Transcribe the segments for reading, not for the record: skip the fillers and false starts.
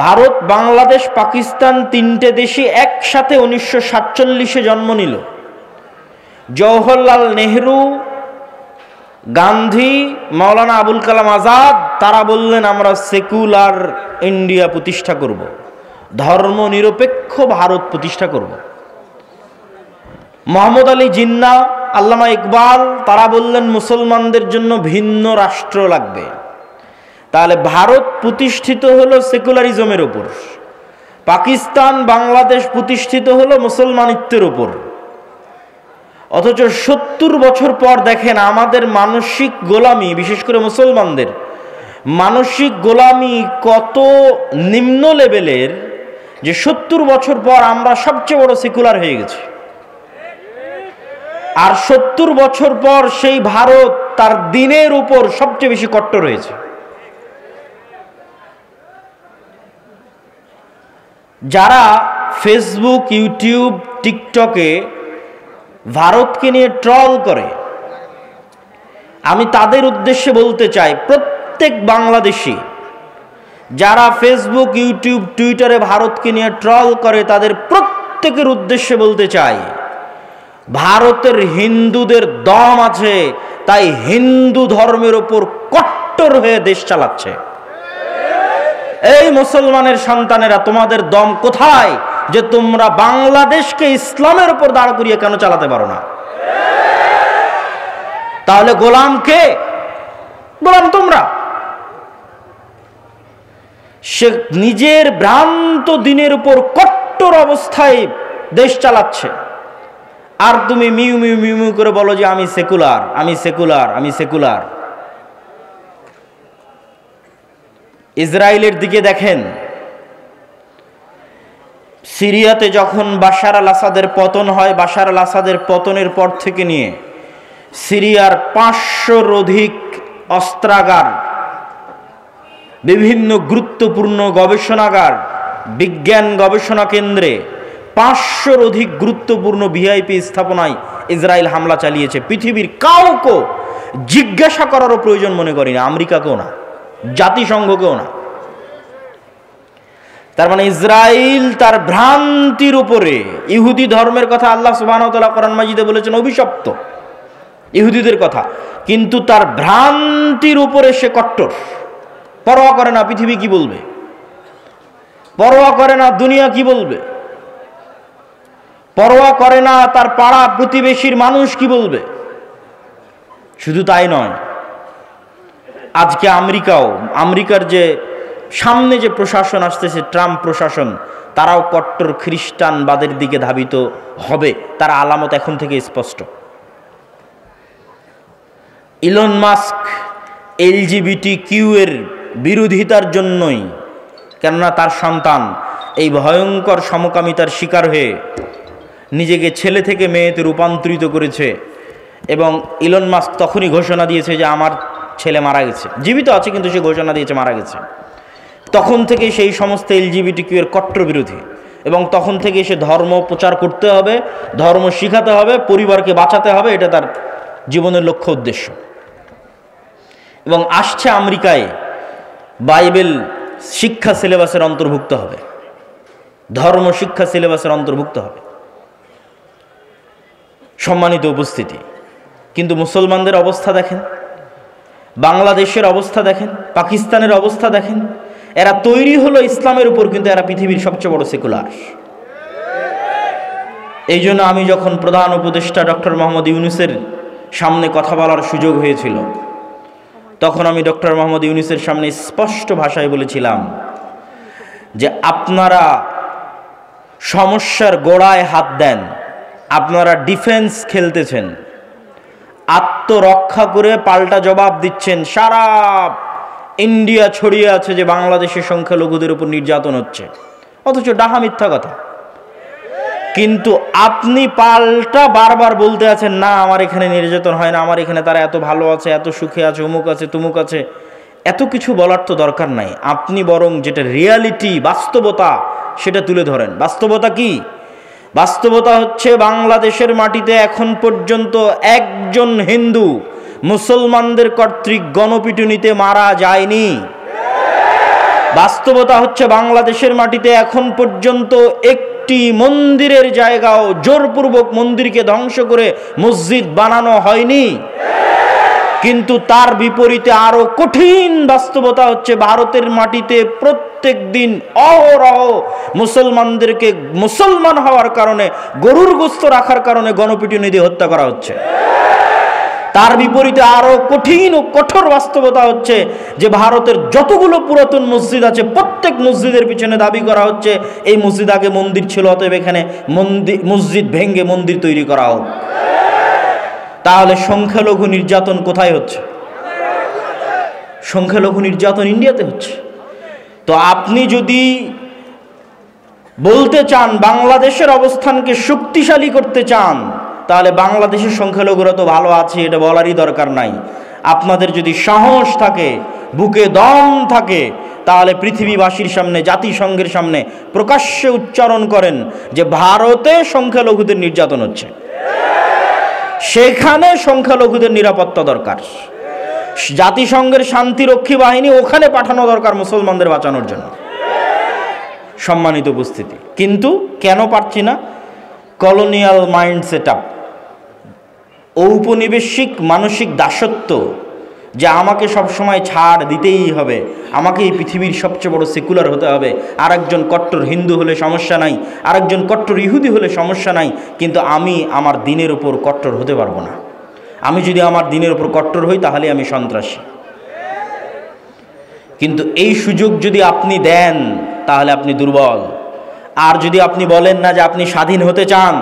ভারত, বাংলাদেশ, পাকিস্তান তিনটে দেশই একসাথে 1947-এ জন্ম নিল। জওহরলাল নেহরু, গান্ধী, মাওলানা আবুল কালাম আজাদ তারা বললেন আমরা সেকুলার ইন্ডিয়া প্রতিষ্ঠা করব, ধর্ম নিরপেক্ষ ভারত প্রতিষ্ঠা করব। মোহাম্মদ আলী জিন্না, আল্লামা ইকবাল তারা বললেন মুসলমানদের জন্য ভিন্ন রাষ্ট্র লাগবে। তাহলে ভারত প্রতিষ্ঠিত হলো সেকুলারিজমের উপর, পাকিস্তান, বাংলাদেশ প্রতিষ্ঠিত হলো মুসলমানিত্বের উপর। অথচ 70 বছর পর দেখেন আমাদের মানসিক গোলামি, বিশেষ করে মুসলমানদের মানসিক গোলামি কত নিম্ন লেভেলের যে 70 বছর পর আমরা সবচেয়ে বড় সেকুলার হয়ে গেছি। আর 70 বছর পর সেই ভারত তার দিনের উপর সবচেয়ে বেশি কট্টর হয়েছে। যারা ফেসবুক, ইউটিউব, টিকটকে ভারতকে নিয়ে ট্রল করে, আমি তাদের উদ্দেশ্যে বলতে চাই, প্রত্যেক বাংলাদেশি যারা ফেসবুক, ইউটিউব, টুইটারে ভারতকে নিয়ে ট্রল করে তাদের প্রত্যেকের উদ্দেশ্যে বলতে চাই, ভারতের হিন্দুদের দম আছে, তাই হিন্দু ধর্মের উপর কট্টর হয়ে দেশ চালাচ্ছে। এই মুসলমানের সন্তানেরা, তোমাদের দম কোথায় যে তোমরা বাংলাদেশকে ইসলামের উপর দাঁড় করিয়ে কেন চালাতে পারো না? তাহলে গোলাম কে? গোলাম তোমরা। সে নিজের ভ্রান্ত দিনের উপর কট্টর অবস্থায় দেশ চালাচ্ছে, আর তুমি মিউ মিউ মিউ মিউ করে বলো যে আমি সেকুলার, আমি সেকুলার, আমি সেকুলার। ইসরায়েলের দিকে দেখেন, সিরিয়াতে যখন বাশার আল আসাদের পতন হয়, বাশার আল আসাদের পতনের পর থেকে নিয়ে সিরিয়ার 500-র অধিক অস্ত্রাগার, বিভিন্ন গুরুত্বপূর্ণ গবেষণাগার, বিজ্ঞান গবেষণা কেন্দ্রে 500-র অধিক গুরুত্বপূর্ণ ভিআইপি স্থাপনায় ইসরায়েল হামলা চালিয়েছে। পৃথিবীর কাউকে জিজ্ঞাসা করারও প্রয়োজন মনে করি না, আমেরিকাকেও না, জাতিসংঘকেও না। তার মানে ইসরায়েল তার ভ্রান্তির উপরে, ইহুদি ধর্মের কথা আল্লাহ সুবহানাহু ওয়া তাআলা কোরআন মাজিদে বলেছেন অভিশপ্ত ইহুদিদের কথা, কিন্তু তার ভ্রান্তির উপরে সে কট্টর, পরোয়া করে না পৃথিবী কি বলবে, পরোয়া করে না দুনিয়া কি বলবে, পরোয়া করে না তার পাড়া প্রতিবেশীর মানুষ কি বলবে। শুধু তাই নয়, আজকে আমেরিকার যে সামনে যে প্রশাসন আসতেছে, ট্রাম্প প্রশাসন, তারাও কট্টর খ্রিস্টানবাদের দিকে ধাবিত হবে, তার আলামত এখন থেকে স্পষ্ট। ইলন মাস্ক LGBTQ এর বিরোধিতার জন্যই, কেননা তার সন্তান এই ভয়ঙ্কর সমকামিতার শিকার হয়ে নিজেকে ছেলে থেকে মেয়েতে রূপান্তরিত করেছে, এবং ইলন মাস্ক তখনই ঘোষণা দিয়েছে যে আমার ছেলে মারা গেছে, জীবিত আছে কিন্তু সে ঘোষণা দিয়েছে মারা গেছে। তখন থেকে সেই সমস্ত LGBTQ এর কট্টর বিরোধী, এবং তখন থেকে সে ধর্ম প্রচার করতে হবে, ধর্ম শিখাতে হবে, পরিবারকে বাঁচাতে হবে, এটা তার জীবনের লক্ষ্য উদ্দেশ্য। এবং আসছে আমেরিকায় বাইবেল শিক্ষা সিলেবাসের অন্তর্ভুক্ত হবে, ধর্ম শিক্ষা সিলেবাসের অন্তর্ভুক্ত হবে। সম্মানিত উপস্থিতি, কিন্তু মুসলমানদের অবস্থা দেখেন, বাংলাদেশের অবস্থা দেখেন, পাকিস্তানের অবস্থা দেখেন। এরা তৈরি হলো ইসলামের উপর, কিন্তু এরা পৃথিবীর সবচেয়ে বড় সেকুলার। এই জন্য আমি যখন প্রধান উপদেষ্টা ডক্টর মোহাম্মদ ইউনূসের সামনে কথা বলার সুযোগ হয়েছিল, তখন আমি ডক্টর মোহাম্মদ ইউনূসের সামনে স্পষ্ট ভাষায় বলেছিলাম যে আপনারা সমস্যার গোড়ায় হাত দেন, আপনারা ডিফেন্স খেলতেছেন, আত্মরক্ষা করে পাল্টা জবাব দিচ্ছেন। সারা ইন্ডিয়া ছড়িয়ে আছে যে বাংলাদেশের সংখ্যালঘুদের উপর নির্যাতন হচ্ছে, অথচ ডাহা মিথ্যা কথা। কিন্তু আপনি পাল্টা বারবার বলতে আছেন না আমার এখানে নির্যাতন হয় না, আমার এখানে তারা এত ভালো আছে, এত সুখে আছে, অমুক আছে তুমুক আছে। এত কিছু বলার তো দরকার নাই, আপনি বরং যেটা রিয়ালিটি, বাস্তবতা, সেটা তুলে ধরেন। বাস্তবতা কি? বাস্তবতা হচ্ছে বাংলাদেশের মাটিতে এখন পর্যন্ত একজন হিন্দু মুসলমানদের কর্তৃক গণপিটুনিতে মারা যায়নি। বাস্তবতা হচ্ছে বাংলাদেশের মাটিতে এখন পর্যন্ত একটি মন্দিরের জায়গাও জোরপূর্বক মন্দিরকে ধ্বংস করে মসজিদ বানানো হয়নি। কিন্তু তার বিপরীতে আরো কঠিন বাস্তবতা হচ্ছে ভারতের মাটিতে প্রত্যেক দিন অহরহ মুসলমানদেরকে মুসলমান হওয়ার কারণে, গরুর গোশত রাখার কারণে গণপিটুনি দিয়ে হত্যা করা হচ্ছে। তার বিপরীতে আরো কঠিন ও কঠোর বাস্তবতা হচ্ছে যে ভারতের যতগুলো পুরাতন মসজিদ আছে প্রত্যেক মসজিদের পিছনে দাবি করা হচ্ছে এই মসজিদ আগে মন্দির ছিল, অতএব এখানে মসজিদ ভেঙ্গে মন্দির তৈরি করা হোক। তাহলে সংখ্যালঘু নির্যাতন কোথায় হচ্ছে? সংখ্যালঘু নির্যাতন ইন্ডিয়াতে হচ্ছে। তো আপনি যদি বলতে চান বাংলাদেশের অবস্থানকে শক্তিশালী করতে চান, তাহলে বাংলাদেশের সংখ্যালঘুরা তো ভালো আছে এটা বলারই দরকার নাই। আপনাদের যদি সাহস থাকে, বুকে দম থাকে, তাহলে পৃথিবীবাসীর সামনে, জাতিসংঘের সামনে প্রকাশ্যে উচ্চারণ করেন যে ভারতে সংখ্যালঘুদের নির্যাতন হচ্ছে, সেখানে সংখ্যালঘুদের নিরাপত্তা দরকার, জাতিসংঘের শান্তিরক্ষী বাহিনী ওখানে পাঠানো দরকার মুসলমানদের বাঁচানোর জন্য। সম্মানিত উপস্থিতি, কিন্তু কেন পারছি না? কলোনিয়াল মাইন্ড সেট আপ, ঔপনিবেশিক মানসিক দাসত্ব, যে আমাকে সবসময় ছাড় দিতেই হবে, আমাকে এই পৃথিবীর সবচেয়ে বড় সেকুলার হতে হবে, আরেকজন কট্টর হিন্দু হলে সমস্যা নাই, আরেকজন কট্টর ইহুদি হলে সমস্যা নাই, কিন্তু আমি আমার দিনের উপর কট্টর হতে পারবো না। আমি যদি আমার দিনের উপর কট্টর হই তাহলে আমি সন্ত্রাসী। কিন্তু এই সুযোগ যদি আপনি দেন তাহলে আপনি দুর্বল। আর যদি আপনি বলেন না যে আপনি স্বাধীন হতে চান,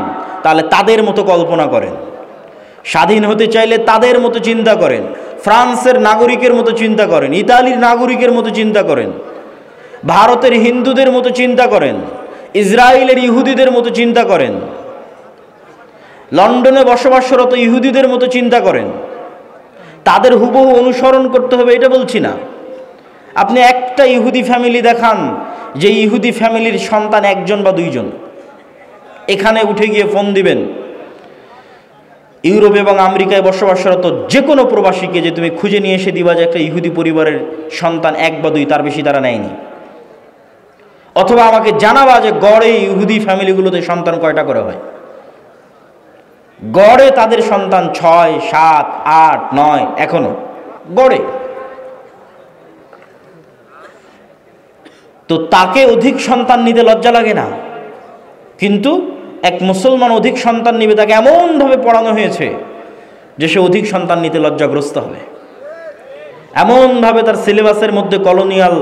তাহলে তাদের মতো কল্পনা করেন, স্বাধীন হতে চাইলে তাদের মতো চিন্তা করেন, ফ্রান্সের নাগরিকের মতো চিন্তা করেন, ইতালির নাগরিকের মতো চিন্তা করেন, ভারতের হিন্দুদের মতো চিন্তা করেন, ইসরায়েলের ইহুদিদের মতো চিন্তা করেন, লন্ডনে বসবাসরত ইহুদিদের মতো চিন্তা করেন। তাদের হুবহু অনুসরণ করতে হবে এটা বলছি না। আপনি একটা ইহুদি ফ্যামিলি দেখান যে ইহুদি ফ্যামিলির সন্তান একজন বা দুইজন, এখানে উঠে গিয়ে ফোন দিবেন ইউরোপ এবং আমেরিকায় বসবাসরত যে কোনো প্রবাসীকে যে তুমি খুঁজে নিয়ে এসে দিবা যে একটা ইহুদি পরিবারের সন্তান এক বা দুই, তার বেশি তারা নেয়নি। অথবা আমাকে জানাবা যে গড়ে ইহুদি ফ্যামিলিগুলোতে সন্তান কয়টা করে হয়। গড়ে তাদের সন্তান 6, 7, 8, 9 এখনো গড়ে। তো তাকে অধিক সন্তান নিতে লজ্জা লাগে না, কিন্তু এক মুসলমান অধিক সন্তান নিবে, তাকে এমনভাবে পড়ানো হয়েছে যে সে অধিক সন্তান নিতে লজ্জাগ্রস্ত হবে। এমনভাবে তার সিলেবাসের মধ্যে কলোনিয়াল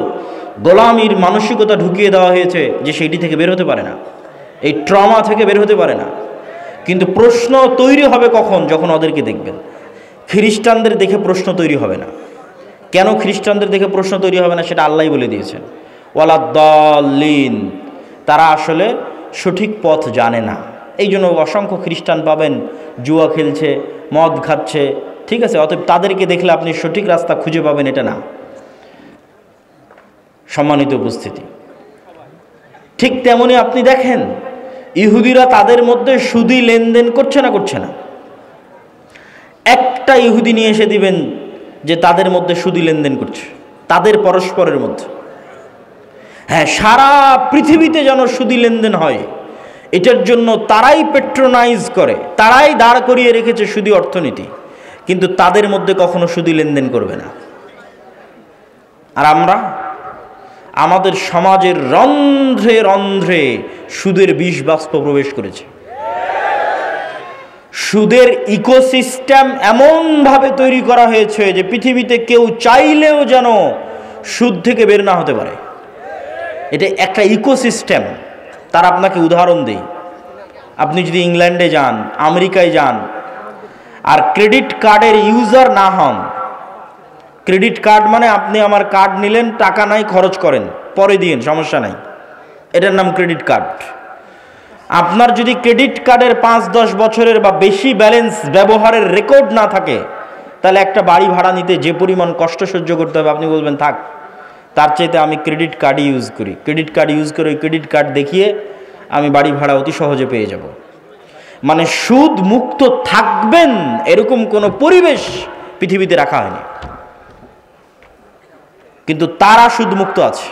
গোলামির মানসিকতা ঢুকিয়ে দেওয়া হয়েছে যে সেইটি থেকে বের হতে পারে না, এই ট্রমা থেকে বের হতে পারে না। কিন্তু প্রশ্ন তৈরি হবে কখন? যখন ওদেরকে দেখবেন। খ্রিস্টানদের দেখে প্রশ্ন তৈরি হবে না। কেন খ্রিস্টানদের দেখে প্রশ্ন তৈরি হবে না সেটা আল্লাহই বলে দিয়েছেন, ওয়ালাদ্দাল্লিন, তারা আসলে সঠিক পথ জানে না। এই জন্য অসংখ্য খ্রিস্টান পাবেন জুয়া খেলছে, মদ খাচ্ছে, ঠিক আছে? অতএব তাদেরকে দেখলে আপনি সঠিক রাস্তা খুঁজে পাবেন এটা না। সম্মানিত উপস্থিতি, ঠিক তেমনি আপনি দেখেন ইহুদিরা তাদের মধ্যে সুদি লেনদেন করছে না? করছে না। একটা ইহুদি নিয়ে এসে দিবেন যে তাদের মধ্যে সুদি লেনদেন করছে, তাদের পরস্পরের মধ্যে। হ্যাঁ, সারা পৃথিবীতে যেন সুদি লেনদেন হয়, এটার জন্য তারাই পেট্রোনাইজ করে, তারাই দাঁড় করিয়ে রেখেছে সুদি অর্থনীতি, কিন্তু তাদের মধ্যে কখনো সুদি লেনদেন করবে না। আর আমরা আমাদের সমাজের রন্ধ্রে রন্ধ্রে সুদের বিষ বাষ্প প্রবেশ করেছে। সুদের ইকোসিস্টেম এমনভাবে তৈরি করা হয়েছে যে পৃথিবীতে কেউ চাইলেও যেন সুদ থেকে বের না হতে পারে। এটা একটা ইকোসিস্টেম। তার আপনাকে উদাহরণ দিই, আপনি যদি ইংল্যান্ডে যান, আমেরিকায় যান, আর ক্রেডিট কার্ডের ইউজার না হন, ক্রেডিট কার্ড মানে আপনি আমার কার্ড নিলেন, টাকা নাই, খরচ করেন, পরে দিন, সমস্যা নাই, এটার নাম ক্রেডিট কার্ড। আপনার যদি ক্রেডিট কার্ডের 5-10 বছরের বা বেশি ব্যালেন্স ব্যবহারের রেকর্ড না থাকে, তাহলে একটা বাড়ি ভাড়া নিতে যে পরিমাণ কষ্ট সহ্য করতে হবে, আপনি বলবেন থাক, তার চাইতে আমি ক্রেডিট কার্ডই ইউজ করি। ক্রেডিট কার্ড ইউজ করে ওই ক্রেডিট কার্ড দেখিয়ে আমি বাড়ি ভাড়া অতি সহজে পেয়ে যাব। মানে সুদ মুক্ত থাকবেন এরকম কোনো পরিবেশ পৃথিবীতে রাখা হয়নি, কিন্তু তারা সুদ মুক্ত আছে।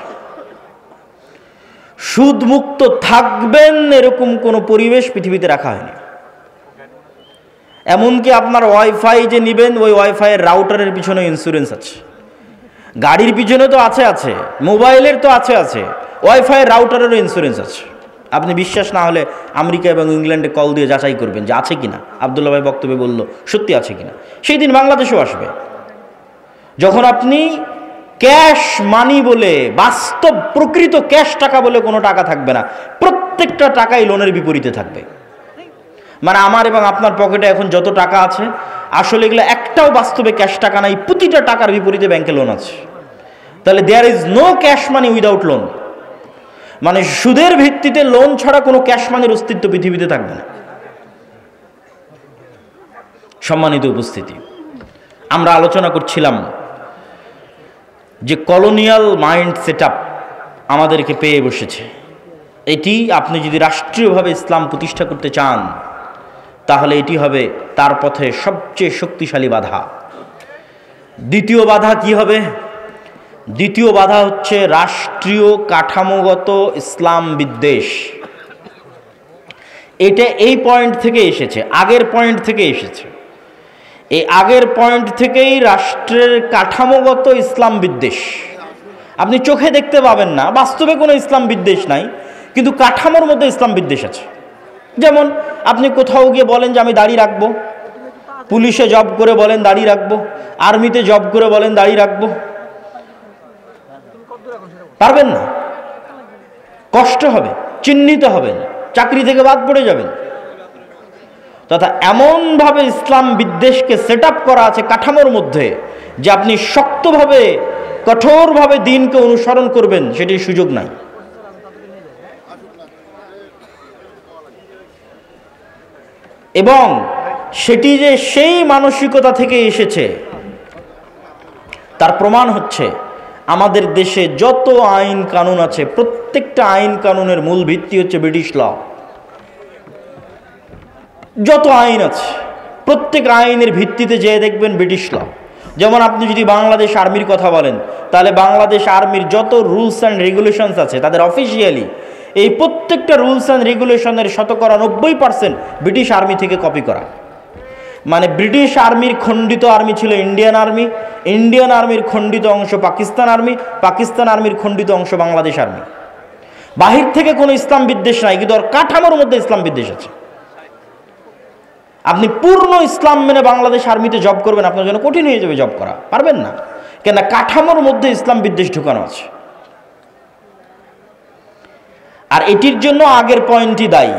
সুদমুক্ত থাকবেন এরকম কোনো পরিবেশ পৃথিবীতে রাখা হয়নি। এমনকি আপনার ওয়াইফাই যে নেবেন, ওই ওয়াইফাইয়ের রাউটারের পিছনে ইন্স্যুরেন্স আছে, গাড়ির পিছনে তো আছে, মোবাইলের তো আছে, ওয়াইফাইয়ের রাউটারেরও ইন্স্যুরেন্স আছে। আপনি বিশ্বাস না হলে আমেরিকা এবং ইংল্যান্ডে কল দিয়ে যাচাই করবেন যে আছে কিনা। আব্দুল্লাহ ভাই বক্তব্যে বলল সত্যি আছে কিনা। সেই দিন বাংলাদেশেও আসবে যখন আপনি ক্যাশ মানি বলে, বাস্তব প্রকৃত ক্যাশ টাকা বলে কোনো টাকা থাকবে না, প্রত্যেকটা টাকাই লোনের বিপরীতে থাকবে। মানে আমার এবং আপনার পকেটে এখন যত টাকা আছে, আসলে এগুলো একটাও বাস্তবে ক্যাশ টাকা নাই, প্রতিটা টাকার বিপরীতে ব্যাংকে লোন আছে। তাহলে there is no cash money without loan. মানে সুদের ভিত্তিতে লোন ছাড়া কোনো ক্যাশ মানির অস্তিত্ব পৃথিবীতে থাকবে না। সম্মানিত উপস্থিতি, আমরা আলোচনা করছিলাম যে কলোনিয়াল মাইন্ড সেটআপ আমাদেরকে পেয়ে বসেছে। এটি আপনি যদি রাষ্ট্রীয়ভাবে ইসলাম প্রতিষ্ঠা করতে চান, তাহলে এটি হবে তার পথে সবচেয়ে শক্তিশালী বাধা। দ্বিতীয় বাধা কি হবে? দ্বিতীয় বাধা হচ্ছে রাষ্ট্রীয় কাঠামোগত ইসলাম বিদ্বেষ। এটা এই পয়েন্ট থেকে এসেছে, আগের পয়েন্ট থেকে এসেছে। এই আগের পয়েন্ট থেকেই রাষ্ট্রের কাঠামোগত ইসলাম বিদ্বেষ। আপনি চোখে দেখতে পাবেন না, বাস্তবে কোনো ইসলাম বিদ্বেষ নাই, কিন্তু কাঠামোর মধ্যে ইসলাম বিদ্বেষ আছে। যেমন আপনি কোথাও গিয়ে বলেন যে আমি দাড়ি রাখবো, পুলিশে জব করে বলেন দাড়ি রাখবো, আর্মিতে জব করে বলেন দাড়ি রাখবো, পারবেন না, কষ্ট হবে, চিহ্নিত হবেন, চাকরি থেকে বাদ পড়ে যাবেন। তথা এমনভাবে ইসলাম বিদ্বেষকে সেট আপ করা আছে কাঠামোর মধ্যে যে আপনি শক্তভাবে কঠোরভাবে দিনকে অনুসরণ করবেন সেটির সুযোগ নাই। এবং সেটি যে সেই মানসিকতা থেকে এসেছে তার প্রমাণ হচ্ছে আমাদের দেশে যত আইন কানুন আছে, প্রত্যেকটা আইন কানুনের মূল ভিত্তি হচ্ছে ব্রিটিশ ল। যত আইন আছে প্রত্যেক আইনের ভিত্তিতে যে দেখবেন ব্রিটিশ ল। যেমন আপনি যদি বাংলাদেশ আর্মির কথা বলেন, তাহলে বাংলাদেশ আর্মির যত রুলস অ্যান্ড রেগুলেশনস আছে তাদের অফিসিয়ালি এই প্রত্যেকটা রুলস অ্যান্ড রেগুলেশনের 90% ব্রিটিশ আর্মি থেকে কপি করা। মানে ব্রিটিশ আর্মির খণ্ডিত আর্মি ছিল ইন্ডিয়ান আর্মি, ইন্ডিয়ান আর্মির খণ্ডিত অংশ পাকিস্তান আর্মি, পাকিস্তান আর্মির খণ্ডিত অংশ বাংলাদেশ আর্মি। বাহির থেকে কোনো ইসলাম বিদ্বেষ নাই, কিন্তু ওর কাঠামোর মধ্যে ইসলাম বিদ্বেষ আছে। আপনি পূর্ণ ইসলাম মেনে বাংলাদেশ আর্মিতে জব করবেন, আপনার জন্য কঠিন হয়ে যাবে জব করা, পারবেন না, কেন কাঠামোর মধ্যে ইসলাম বিদ্বেষ ঢুকানো আছে। আর এটির জন্য আগের পয়েন্টই দায়ী,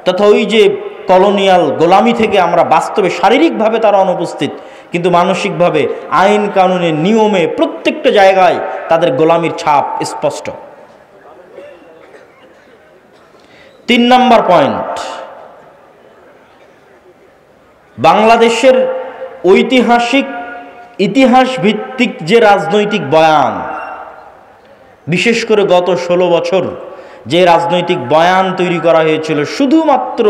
তথা ওই যে কলোনিয়াল গোলামি থেকে আমরা বাস্তবে শারীরিকভাবে তারা অনুপস্থিত, কিন্তু মানসিকভাবে আইন কানুনের নিয়মে প্রত্যেকটা জায়গায় তাদের গোলামির ছাপ স্পষ্ট। 3 নম্বর পয়েন্ট, বাংলাদেশের ঐতিহাসিক ইতিহাস ভিত্তিক যে রাজনৈতিক বয়ান, বিশেষ করে গত 16 বছর যে রাজনৈতিক বয়ান তৈরি করা হয়েছিল শুধুমাত্র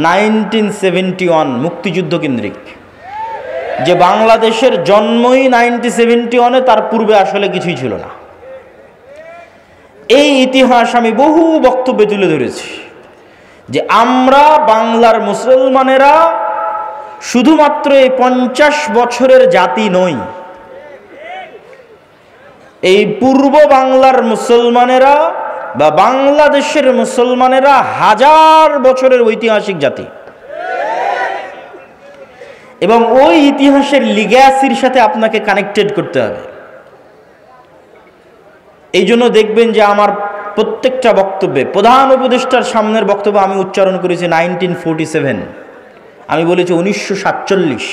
1971 মুক্তিযুদ্ধ কেন্দ্রিক, যে বাংলাদেশের জন্মই 1971-এ, তার পূর্বে আসলে কিছুই ছিল না। এই ইতিহাস আমি বহু বক্তব্যে তুলে ধরেছি যে আমরা বাংলার মুসলমানেরা শুধুমাত্র এই 50 বছরের জাতি নই, এই পূর্ব বাংলার মুসলমানেরা বা বাংলাদেশের মুসলমানেরা 1000 বছরের ঐতিহাসিক জাতি। এবং ওই ইতিহাসের লিগ্যাসির সাথে আপনাকে কানেক্টেড করতে হবে। এই জন্য দেখবেন যে আমার প্রত্যেকটা বক্তব্যে প্রধান উপদেষ্টার সামনের বক্তব্য আমি উচ্চারণ করেছি 1947, আমি বলেছি 1947,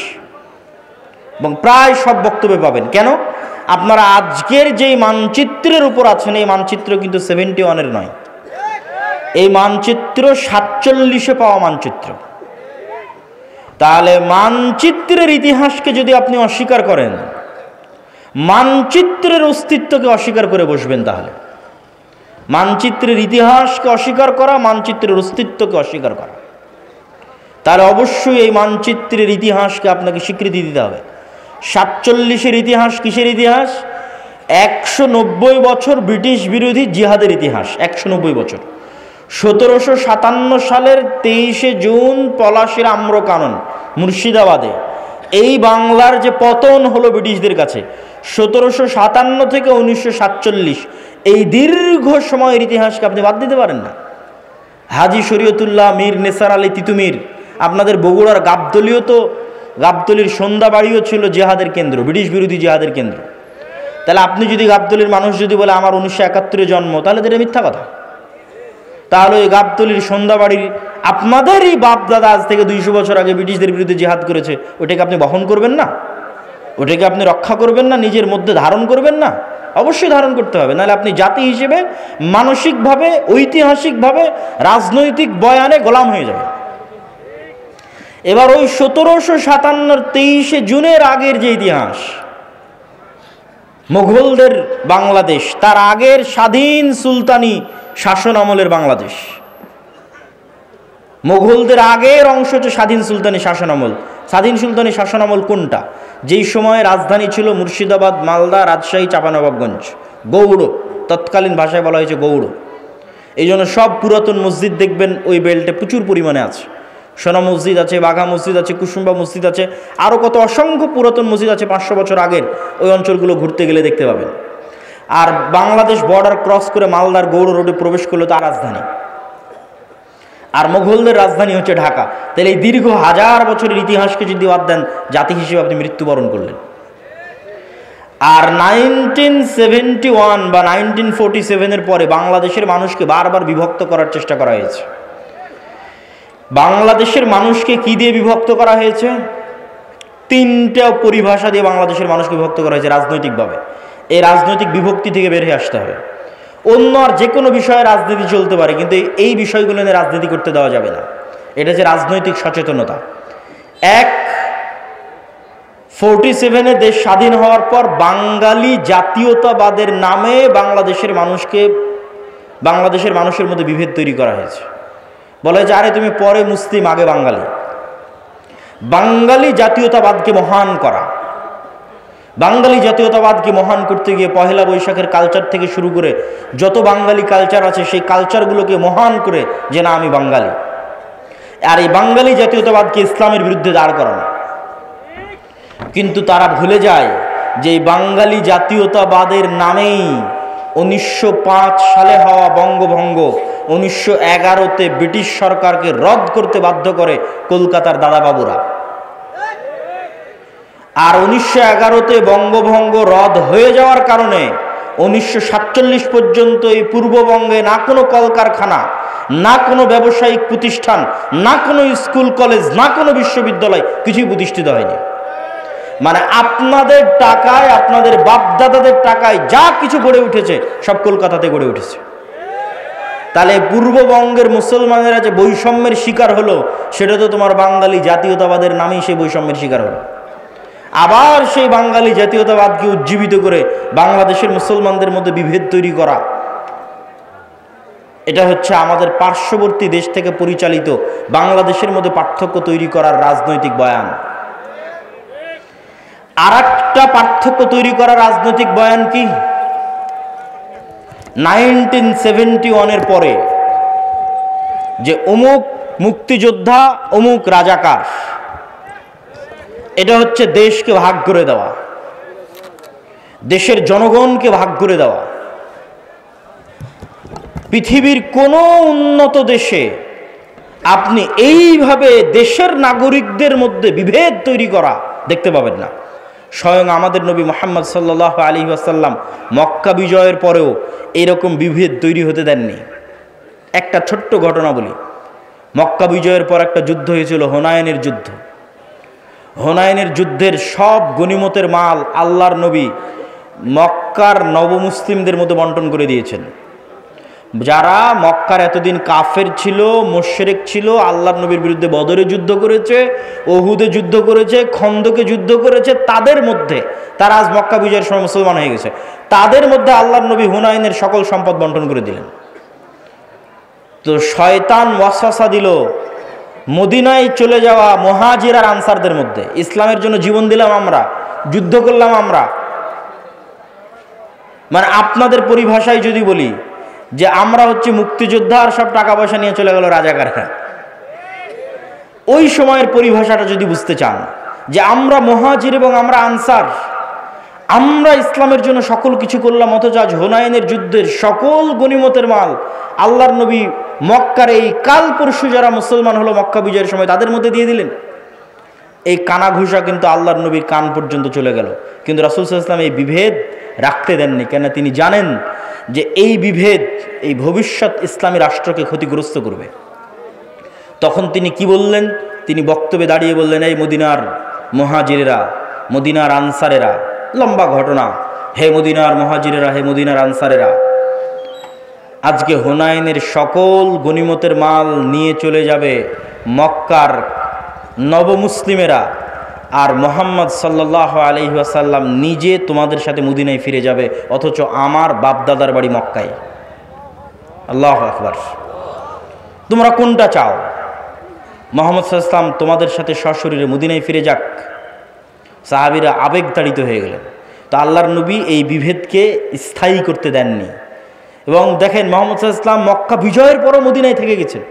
এবং প্রায় সব বক্তব্যে পাবেন। কেন? আপনারা আজকের যেই মানচিত্রের উপর আছেন, এই মানচিত্র কিন্তু 71-এর নয়, এই মানচিত্র 47-এ পাওয়া মানচিত্র। তাহলে মানচিত্রের ইতিহাসকে যদি আপনি অস্বীকার করেন, মানচিত্রের অস্তিত্বকে অস্বীকার করে বসবেন, তাহলে মানচিত্রের ইতিহাসকে অস্বীকার করা, মানচিত্রের অস্তিত্বকে অস্বীকার করা, তাহলে অবশ্যই এই মানচিত্রের ইতিহাসকে আপনাকে স্বীকৃতি দিতে হবে। 47-এর ইতিহাস কিসের ইতিহাস? 190 বছর ব্রিটিশ বিরোধী জিহাদের ইতিহাস, 190 বছর। 1757 সালের 23শে জুন পলাশির আম্রকানন মুর্শিদাবাদে এই বাংলার যে পতন হলো ব্রিটিশদের কাছে, 1757 থেকে 1947, এই দীর্ঘ সময়ের ইতিহাসকে আপনি বাদ দিতে পারেন না। হাজী শরীয়তুল্লাহ মীর নেসার আলী তিতুমির, আপনাদের বগুড়ার গাবতলীর সন্ধ্যাবাড়িও ছিল জিহাদের কেন্দ্র, ব্রিটিশ বিরোধী জিহাদের কেন্দ্র। তাহলে আপনি যদি গাবতলীর মানুষ যদি বলে আমার 1971 জন্ম, তাহলে তো এটা মিথ্যা কথা। তাহলে ওই গাবতলীর সন্ধ্যাবাড়ির আপনাদেরই বাপ দাদা আজ থেকে 200 বছর আগে ব্রিটিশদের বিরুদ্ধে জিহাদ করেছে, ওটাকে আপনি বহন করবেন না? ওটাকে আপনি রক্ষা করবেন না? নিজের মধ্যে ধারণ করবেন না? অবশ্যই ধারণ করতে হবে, নাহলে আপনি জাতি হিসেবে মানসিকভাবে, ঐতিহাসিকভাবে, রাজনৈতিক বয়ানে গোলাম হয়ে যাবেন। এবার ওই 1757 23শে জুনের আগের যে ইতিহাস, মুঘলদের বাংলাদেশ, তার আগের স্বাধীন সুলতানি শাসন আমলের বাংলাদেশ, মুঘলদের আগের অংশ হচ্ছে স্বাধীন সুলতানি শাসন আমল। স্বাধীন সুলতানি শাসন আমল কোনটা? যেই সময়ে রাজধানী ছিল মুর্শিদাবাদ, মালদা, রাজশাহী, চাঁপানবাবগঞ্জ, গৌড়, তৎকালীন ভাষায় বলা হয়েছে গৌড়। এই জন্য সব পুরাতন মসজিদ দেখবেন ওই বেল্টে প্রচুর পরিমাণে আছে। সোনা মসজিদ আছে, বাঘা মসজিদ আছে, কুসুম্বা মসজিদ আছে, আরও কত অসংখ্য পুরাতন মসজিদ আছে 500 বছর আগের। ওই অঞ্চলগুলো ঘুরতে গেলে দেখতে পাবেন। আর বাংলাদেশ বর্ডার ক্রস করে মালদার গৌড় রোডে প্রবেশ করলে তার রাজধানী, আর মুঘলদের রাজধানী হচ্ছে ঢাকা। তাহলে এই দীর্ঘ 1000 বছরের ইতিহাসকে যদি বাদ দেন, জাতি হিসেবে আপনি মৃত্যুবরণ করলেন। আর 1971 বা 1947 পরে বাংলাদেশের মানুষকে বারবার বিভক্ত করার চেষ্টা করা হয়েছে। বাংলাদেশের মানুষকে কি দিয়ে বিভক্ত করা হয়েছে? 3টা পরিভাষা দিয়ে বাংলাদেশের মানুষকে বিভক্ত করা হয়েছে রাজনৈতিকভাবে। এই রাজনৈতিক বিভক্তি থেকে বের হয়ে আসতে হবে। অন্য আর যে কোনো বিষয়ে রাজনীতি চলতে পারে, কিন্তু এই বিষয়গুলো নিয়ে রাজনীতি করতে দেওয়া যাবে না। এটা যে রাজনৈতিক সচেতনতা। 47-এ দেশ স্বাধীন হওয়ার পর বাঙালি জাতীয়তাবাদের নামে বাংলাদেশের মানুষের মধ্যে বিভেদ তৈরি করা হয়েছে। বলে যে আরে তুমি পরে মুসলিম, আগে বাঙালি। বাঙালি জাতীয়তাবাদকে মহান করা, বাঙালি জাতীয়তাবাদকে মহান করতে গিয়ে পহেলা বৈশাখের কালচার থেকে শুরু করে যত বাঙালি কালচার আছে সেই কালচারগুলোকে মহান করে যে না আমি বাঙালি। আর এই বাঙালি জাতীয়তাবাদকে ইসলামের বিরুদ্ধে দাঁড় করানো। কিন্তু তারা ভুলে যায় যে এই বাঙালি জাতীয়তাবাদের নামেই 1905 সালে হওয়া বঙ্গভঙ্গ 1911-তে ব্রিটিশ সরকারকে রদ করতে বাধ্য করে কলকাতার দাদাবাবুরা। আর 1911-তে বঙ্গভঙ্গ রদ হয়ে যাওয়ার কারণে 1947 পর্যন্ত এই পূর্ববঙ্গে না কোনো কলকারখানা, না কোনো ব্যবসায়িক প্রতিষ্ঠান, না কোনো স্কুল কলেজ, না কোনো বিশ্ববিদ্যালয় কিছুই প্রতিষ্ঠিত হয়নি। মানে আপনাদের টাকায়, আপনাদের বাপদাদাদের টাকায় যা কিছু গড়ে উঠেছে সব কলকাতাতে গড়ে উঠেছে। তাহলে পূর্ববঙ্গের মুসলমানেরা যে বৈষম্যের শিকার হলো, সেটা তো তোমার বাঙালি জাতীয়তাবাদের নামেই সেই বৈষম্যের শিকার হলো। আবার সেই বাঙালি জাতীয়তাবাদকে উজ্জীবিত করে বাংলাদেশের মুসলমানদের মধ্যে বিভেদ তৈরি করা, এটা হচ্ছে আমাদের পার্শ্ববর্তী দেশ থেকে পরিচালিত বাংলাদেশের মধ্যে পার্থক্য তৈরি করার রাজনৈতিক বয়ান। আর একটা পার্থক্য তৈরি করার রাজনৈতিক বয়ান কি? 1971-এর পরে যে অমুক মুক্তিযোদ্ধা, অমুক রাজাকার, এটা হচ্ছে দেশকে ভাগ করে দেওয়া, দেশের জনগণকে ভাগ করে দেওয়া। পৃথিবীর কোনো উন্নত দেশে আপনি এইভাবে দেশের নাগরিকদের মধ্যে বিভেদ তৈরি করা দেখতে পাবেন না। স্বয়ং আমাদের নবী মুহাম্মদ সাল্লাল্লাহু আলাইহি ওয়াসাল্লাম মক্কা বিজয়ের পরেও এরকম বিভেদ তৈরি হতে দেননি। একটা ছোট্ট ঘটনা বলি। মক্কা বিজয়ের পর একটা যুদ্ধ হয়েছিল, হুনাইনের যুদ্ধ। হুনাইনের যুদ্ধের সব গনিমতের মাল আল্লাহর নবী মক্কার নবমুসলিমদের মধ্যে বন্টন করে দিয়েছেন। যারা মক্কার এতদিন কাফের ছিল, মুশরিক ছিল, আল্লাহর নবীর বিরুদ্ধে বদরে যুদ্ধ করেছে, ওহুদে যুদ্ধ করেছে, খন্দকে যুদ্ধ করেছে, তাদের মধ্যে তারা আজ মক্কা বিজয়ের সময় মুসলমান হয়ে গেছে, তাদের মধ্যে আল্লাহর নবী হুনাইনের সকল সম্পদ বন্টন করে দিলেন। তো শয়তান ওয়াসওয়াসা দিল মদিনায় চলে যাওয়া মুহাজির আর আনসারদের মধ্যে, ইসলামের জন্য জীবন দিলাম আমরা, যুদ্ধ করলাম আমরা, মানে আপনাদের পরিভাষায় যদি বলি যে আমরা হচ্ছে মুক্তিযোদ্ধা আর সব টাকা পয়সা নিয়ে চলে গেল রাজাকাররা, ওই সময়ের পরিভাষাটা যদি বুঝতে চান যে আমরা মুহাজির এবং আমরা আনসার, আমরা ইসলামের জন্য সকল কিছু করলাম, অথচ আজ হুনাইনের যুদ্ধের সকল গনিমতের মাল আল্লাহর নবী মক্কার এই কাল পরশু যারা মুসলমান হলো মক্কা বিজয়ের সময় তাদের মধ্যে দিয়ে দিলেন। এই কানাঘুষা কিন্তু আল্লাহর নবীর কান পর্যন্ত চলে গেল, কিন্তু রাসূল সাল্লাল্লাহু আলাইহি ওয়াসাল্লাম এই বিভেদ রাখতে দেননি। কেন? তিনি জানেন যে এই বিভেদ এই ভবিষ্যৎ ইসলামী রাষ্ট্রকে ক্ষতিগ্রস্ত করবে। তখন তিনি কি বললেন? তিনি বক্তব্যে দাঁড়িয়ে বললেন, এই মদিনার মুহাজিরেরা, মদিনার আনসারেরা, লম্বা ঘটনা, হে মদিনার মুহাজিরেরা, হে মদিনার আনসারেরা, আজকে হুনাইনের সকল গনিমতের মাল নিয়ে চলে যাবে মক্কার নবমুসলিমেরা, আর মুহাম্মদ সাল্লাল্লাহু আলাইহি ওয়াসাল্লাম নিজে তোমাদের সাথে মদিনায় ফিরে যাবে, অথচ আমার বাপদাদার বাড়ি মক্কায়। আল্লাহু আকবার। তোমরা কোনটা চাও? মুহাম্মদ সাল্লাল্লাহু আলাইহি ওয়াসাল্লাম তোমাদের সাথে সশরীরে মদিনায় ফিরে যাক? সাহাবীরা আবেগতাড়িত হয়ে গেলেন। তো আল্লাহর নবী এই বিভেদকে স্থায়ী করতে দেননি। এবং দেখেন মুহাম্মদ সাল্লাল্লাহু আলাইহি ওয়াসাল্লাম মক্কা বিজয়ের পরও মদিনায় থেকে গেছেন।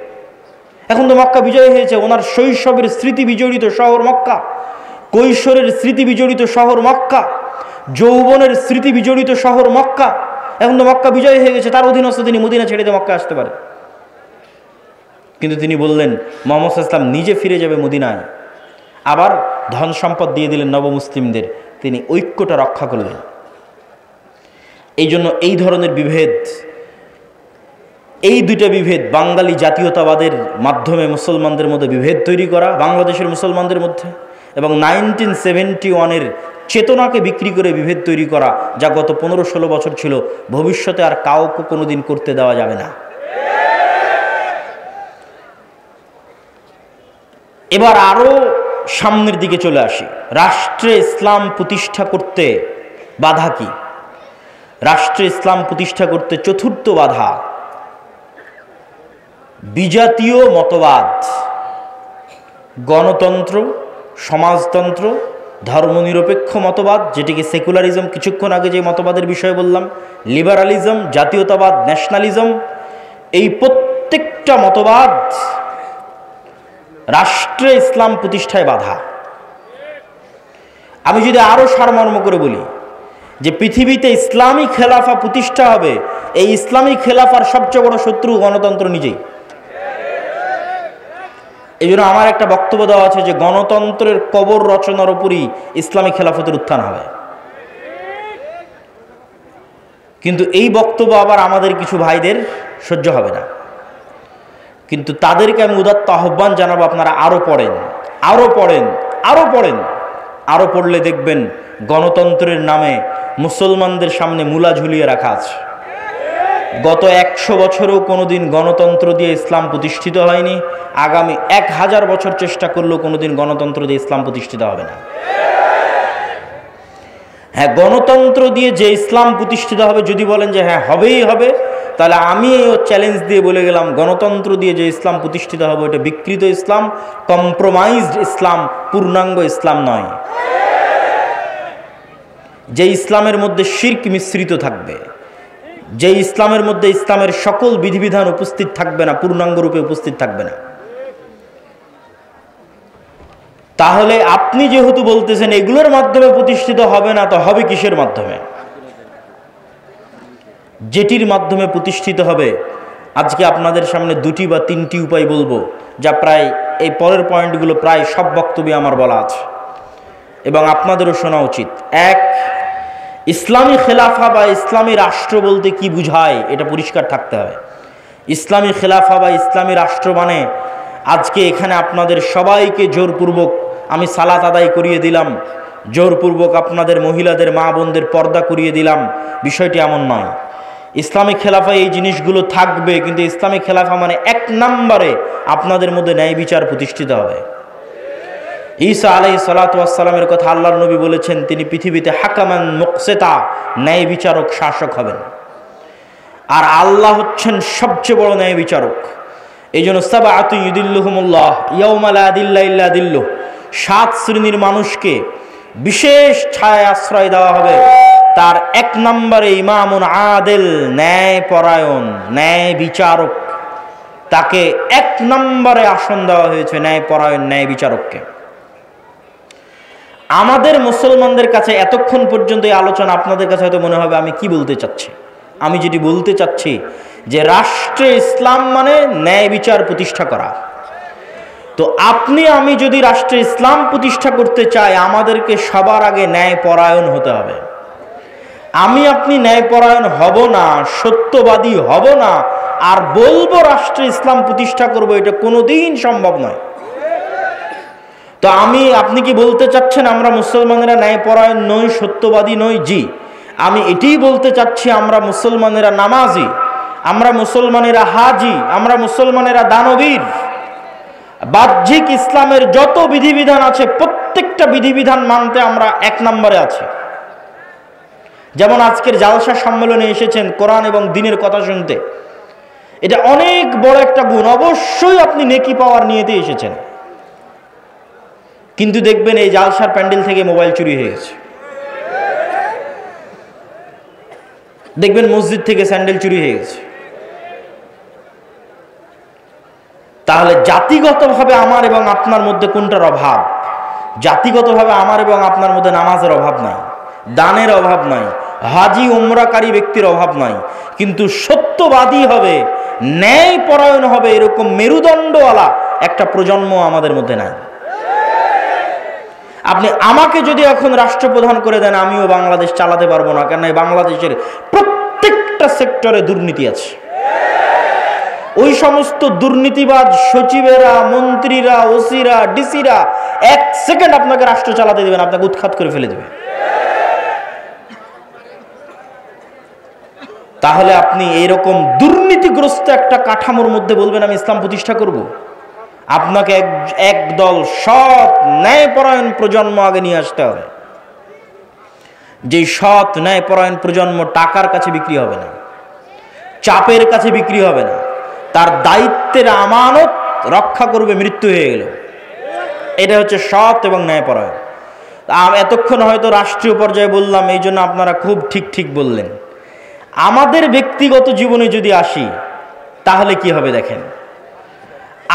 এখন তো মক্কা বিজয় হয়েছে, ওনার শৈশবের স্মৃতি বিজড়িত শহর মক্কা, কৈশোরের স্মৃতি বিজড়িত শহর মক্কা, যৌবনের স্মৃতি বিজড়িত শহর মক্কা। এখন তো মক্কা বিজয় হয়ে গেছে, তার অধীনস্থ তিনি মদিনা ছেড়ে দিয়ে মক্কা আসতে পারে। কিন্তু তিনি বললেন মুহাম্মদ সাল্লাল্লাহু আলাইহি ওয়াসাল্লাম নিজে ফিরে যাবে মদিনায়, আবার ধন সম্পদ দিয়ে দিলেন নবমুসলিমদের। তিনি ঐক্যটা রক্ষা করলেন। এই জন্য এই ধরনের বিভেদ, এই দুইটা বিভেদ, বাঙালি জাতীয়তাবাদের মাধ্যমে মুসলমানদের মধ্যে বিভেদ তৈরি করা বাংলাদেশের মুসলমানদের মধ্যে, এবং 1971-এর চেতনাকে বিক্রি করে বিভেদ তৈরি করা, যা গত 15-16 বছর ছিল, ভবিষ্যতে আর কাউকে কোনোদিন করতে দেওয়া যাবে না। এবার আরো সামনের দিকে চলে আসি। রাষ্ট্রে ইসলাম প্রতিষ্ঠা করতে বাধা কি? রাষ্ট্রে ইসলাম প্রতিষ্ঠা করতে চতুর্থ বাধা বিজাতীয় মতবাদ, গণতন্ত্র, সমাজতন্ত্র, ধর্মনিরপেক্ষ মতবাদ, যেটিকে সেকুলারিজম, কিছুক্ষণ আগে যে মতবাদের বিষয়ে বললাম, লিবারালিজম, জাতীয়তাবাদ, ন্যাশনালিজম, এই প্রত্যেকটা মতবাদ রাষ্ট্রে ইসলাম প্রতিষ্ঠায় বাধা। আমি যদি আরো সারমর্ম করে বলি যে পৃথিবীতে ইসলামী খেলাফা প্রতিষ্ঠা হবে, এই ইসলামী খেলাফার সবচেয়ে বড় শত্রু গণতন্ত্র নিজেই। এই জন্য আমার একটা বক্তব্য দেওয়া আছে যে গণতন্ত্রের কবর রচনার উপরই ইসলামী খেলাফতের উত্থান হবে। কিন্তু এই বক্তব্য আবার আমাদের কিছু ভাইদের সহ্য হবে না। কিন্তু তাদেরকে আমি উদাত্ত আহ্বান জানাবো, আপনারা আরো পড়েন, আরো পড়েন, আরো পড়েন। আরো পড়লে দেখবেন গণতন্ত্রের নামে মুসলমানদের সামনে মূলা ঝুলিয়ে রাখা আছে। গত 100 বছরেও কোনোদিন গণতন্ত্র দিয়ে ইসলাম প্রতিষ্ঠিত হয়নি, আগামী 1000 বছর চেষ্টা করলেও কোনোদিন গণতন্ত্র দিয়ে ইসলাম প্রতিষ্ঠিত হবে না। হ্যাঁ, গণতন্ত্র দিয়ে যে ইসলাম প্রতিষ্ঠিত হবে, যদি বলেন যে হ্যাঁ হবেই হবে, তাহলে আমি এই চ্যালেঞ্জ দিয়ে বলে গেলাম, গণতন্ত্র দিয়ে যে ইসলাম প্রতিষ্ঠিত হবে এটা বিকৃত ইসলাম, কম্প্রোমাইজড ইসলাম, পূর্ণাঙ্গ ইসলাম নয়। যে ইসলামের মধ্যে শিরক মিশ্রিত থাকবে, যে ইসলামের মধ্যে ইসলামের সকল বিধিবিধান উপস্থিত থাকবে না, পূর্ণাঙ্গ রূপে উপস্থিত থাকবে না। তাহলে আপনি যেহেতু বলতেছেন এগুলোর মাধ্যমে প্রতিষ্ঠিত হবে না, তো হবে কিসের মাধ্যমে? যেটির মাধ্যমে প্রতিষ্ঠিত হবে, আজকে আপনাদের সামনে 2টি বা 3টি উপায় বলবো, যা প্রায় এই পরের পয়েন্টগুলো প্রায় সব বক্তব্যে আমার বলা আছে এবং আপনাদেরও শোনা উচিত। 1, ইসলামী খেলাফা বা ইসলামী রাষ্ট্র বলতে কি বুঝায় এটা পরিষ্কার থাকতে হবে। ইসলামী খেলাফা বা ইসলামী রাষ্ট্র মানে আজকে এখানে আপনাদের সবাইকে জোরপূর্বক আমি সালাত আদায় করিয়ে দিলাম, জোরপূর্বক আপনাদের মহিলাদের মা বোনদের পর্দা করিয়ে দিলাম, বিষয়টি এমন নয়। ইসলামী খেলাফায় এই জিনিসগুলো থাকবে, কিন্তু ইসলামী খেলাফা মানে 1 নম্বরে আপনাদের মধ্যে ন্যায় বিচার প্রতিষ্ঠিত হবে। ঈসা আলাইহিস সালাতু ওয়াস সালামের কথা আল্লাহর নবী বলেছেন, তিনি পৃথিবীতে হাকামান মুকসিতা, ন্যায় বিচারক, শাসক হবেন। আর আল্লাহ হচ্ছেন সবচেয়ে বড় ন্যায় বিচারক। এই জন্য সাবআতু ইউদিল্লুহুমুল্লাহ ইয়াউমা লা দিল্লা ইল্লা দিল্লুহ, 7 শ্রেণীর মানুষকে বিশেষ ছায়ায় আশ্রয় দেওয়া হবে তার 1 নম্বরে ইমামুন আদিল, ন্যায় পরায়ণ, ন্যায় বিচারক, তাকে 1 নম্বরে আসন দেওয়া হয়েছে, ন্যায় পরায়ণ, ন্যায় বিচারককে। আমাদের মুসলমানদের কাছে এতক্ষণ পর্যন্ত এই আলোচনা আপনাদের কাছে হয়তো মনে হবে আমি কি বলতে চাচ্ছি। আমি যেটি বলতে চাচ্ছি যে রাষ্ট্রে ইসলাম মানে ন্যায় বিচার প্রতিষ্ঠা করা। তো আপনি আমি যদি রাষ্ট্রে ইসলাম প্রতিষ্ঠা করতে চাই, আমাদেরকে সবার আগে ন্যায় পরায়ণ হতে হবে। আমি আপনি ন্যায়পরায়ণ হব না, সত্যবাদী হব না, আর বলবো রাষ্ট্রে ইসলাম প্রতিষ্ঠা করব, এটা কোনোদিন সম্ভব নয়। তো আপনি কি বলতে চাচ্ছেন আমরা মুসলমানেরা ন্যায়পরায়ণ নই, সত্যবাদী নই? জি, আমি এটাই বলতে চাচ্ছি আমরা মুসলমানেরা নামাজি, আমরা মুসলমানেরা হাজি, আমরা মুসলমানেরা দানবীর। বাহ্যিক ইসলামের যত বিধিবিধান আছে প্রত্যেকটা বিধিবিধান মানতে আমরা 1 নম্বরে আছি। যেমন আজকের জালসা সম্মেলনে এসেছেন কোরআন এবং দ্বীনের কথা শুনতে, এটা অনেক বড় একটা গুণ। অবশ্যই আপনি নেকি পাওয়ার নিয়েতে এসেছেন, কিন্তু দেখবেন এই জালসার প্যান্ডেল থেকে মোবাইল চুরি হয়ে গেছে, দেখবেন মসজিদ থেকে স্যান্ডেল চুরি হয়ে গেছে। তাহলে জাতিগতভাবে আমার এবং আপনার মধ্যে কোনটার অভাব? জাতিগতভাবে আমার এবং আপনার মধ্যে নামাজের অভাব নাই, দানের অভাব নাই, হাজি উমরাকারী ব্যক্তির অভাব নাই, কিন্তু সত্যবাদী হবে, ন্যায় পরায়ণ হবে, এরকম মেরুদণ্ডওয়ালা একটা প্রজন্ম আমাদের মধ্যে নাই। আপনি আমাকে যদি এখন রাষ্ট্রপ্রধান করে দেন, আমিও বাংলাদেশ চালাতে পারবো না, কেন বাংলাদেশের প্রত্যেকটা সেক্টরে দুর্নীতি আছে। ওই সমস্ত দুর্নীতিবাজ সচিবেরা, মন্ত্রীরা, ওসিরা, ডিসিরা 1 সেকেন্ড আপনাকে রাষ্ট্র চালাতে দেবেন, আপনাকে উৎখাত করে ফেলে দেবে। তাহলে আপনি এইরকম দুর্নীতিগ্রস্ত একটা কাঠামোর মধ্যে বলবেন আমি ইসলাম প্রতিষ্ঠা করব? আপনাকে একদল সৎ ন্যায়পরায়ণ প্রজন্ম আগে নিয়ে আসতে হবে। যে সৎ ন্যায়পরায়ণ প্রজন্ম টাকার কাছে বিক্রি হবে না, চাপের কাছে বিক্রি হবে না, তার দায়িত্বের আমানত রক্ষা করবে মৃত্যু হয়ে গেল। এটা হচ্ছে সৎ এবং ন্যায়পরায়ণ। এতক্ষণ হয়তো রাষ্ট্রীয় পর্যায়ে বললাম, এই জন্য আপনারা খুব ঠিক বললেন। আমাদের ব্যক্তিগত জীবনে যদি আসি, তাহলে কি হবে দেখেন।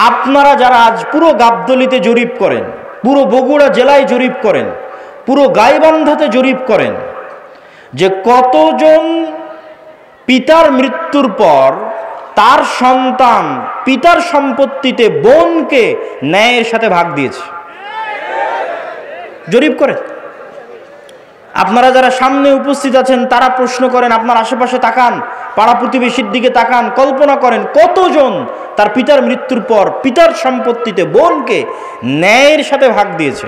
আপনারা যারা আজ পুরো গাবতলীতে জরিপ করেন, পুরো বগুড়া জেলায় জরিপ করেন, পুরো গাইবান্ধাতে জরিপ করেন যে কতজন পিতার মৃত্যুর পর তার সন্তান পিতার সম্পত্তিতে বোনকে ন্যায়ের সাথে ভাগ দিয়েছে, জরিপ করেন। আপনারা যারা সামনে উপস্থিত আছেন তারা প্রশ্ন করেন, আপনার আশেপাশে তাকান, পাড়া প্রতিবেশীর দিকে তাকান, কল্পনা করেন কতজন তার পিতার মৃত্যুর পর পিতার সম্পত্তিতে বোনকে ন্যায়ের সাথে ভাগ দিয়েছে।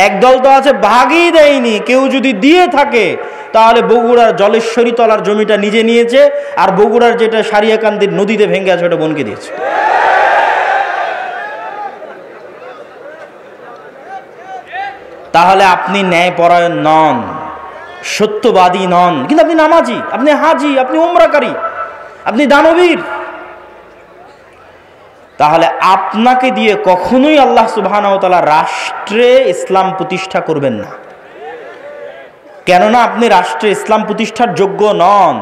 একদল তো আছে ভাগই দেয়নি, কেউ যদি দিয়ে থাকে তাহলে বগুড়ার জলেশ্বরী তলার জমিটা নিজে নিয়েছে, আর বগুড়ার যেটা সারিয়াকান্দির নদীতে ভেঙে আছে ওটা বোনকে দিয়েছে। তাহলে আপনি ন্যায়পরায়ণ নন, সত্যবাদী নন, কিন্তু আপনি নামাজি, আপনি হাজি, আপনি উমরাকারী, আপনি দানবীর। তাহলে আপনাকে দিয়ে কখনোই আল্লাহ সুবহানাহু ওয়া তাআলা রাষ্ট্রে ইসলাম প্রতিষ্ঠা করবেন না, কেননা আপনি রাষ্ট্রে ইসলাম প্রতিষ্ঠার যোগ্য নন।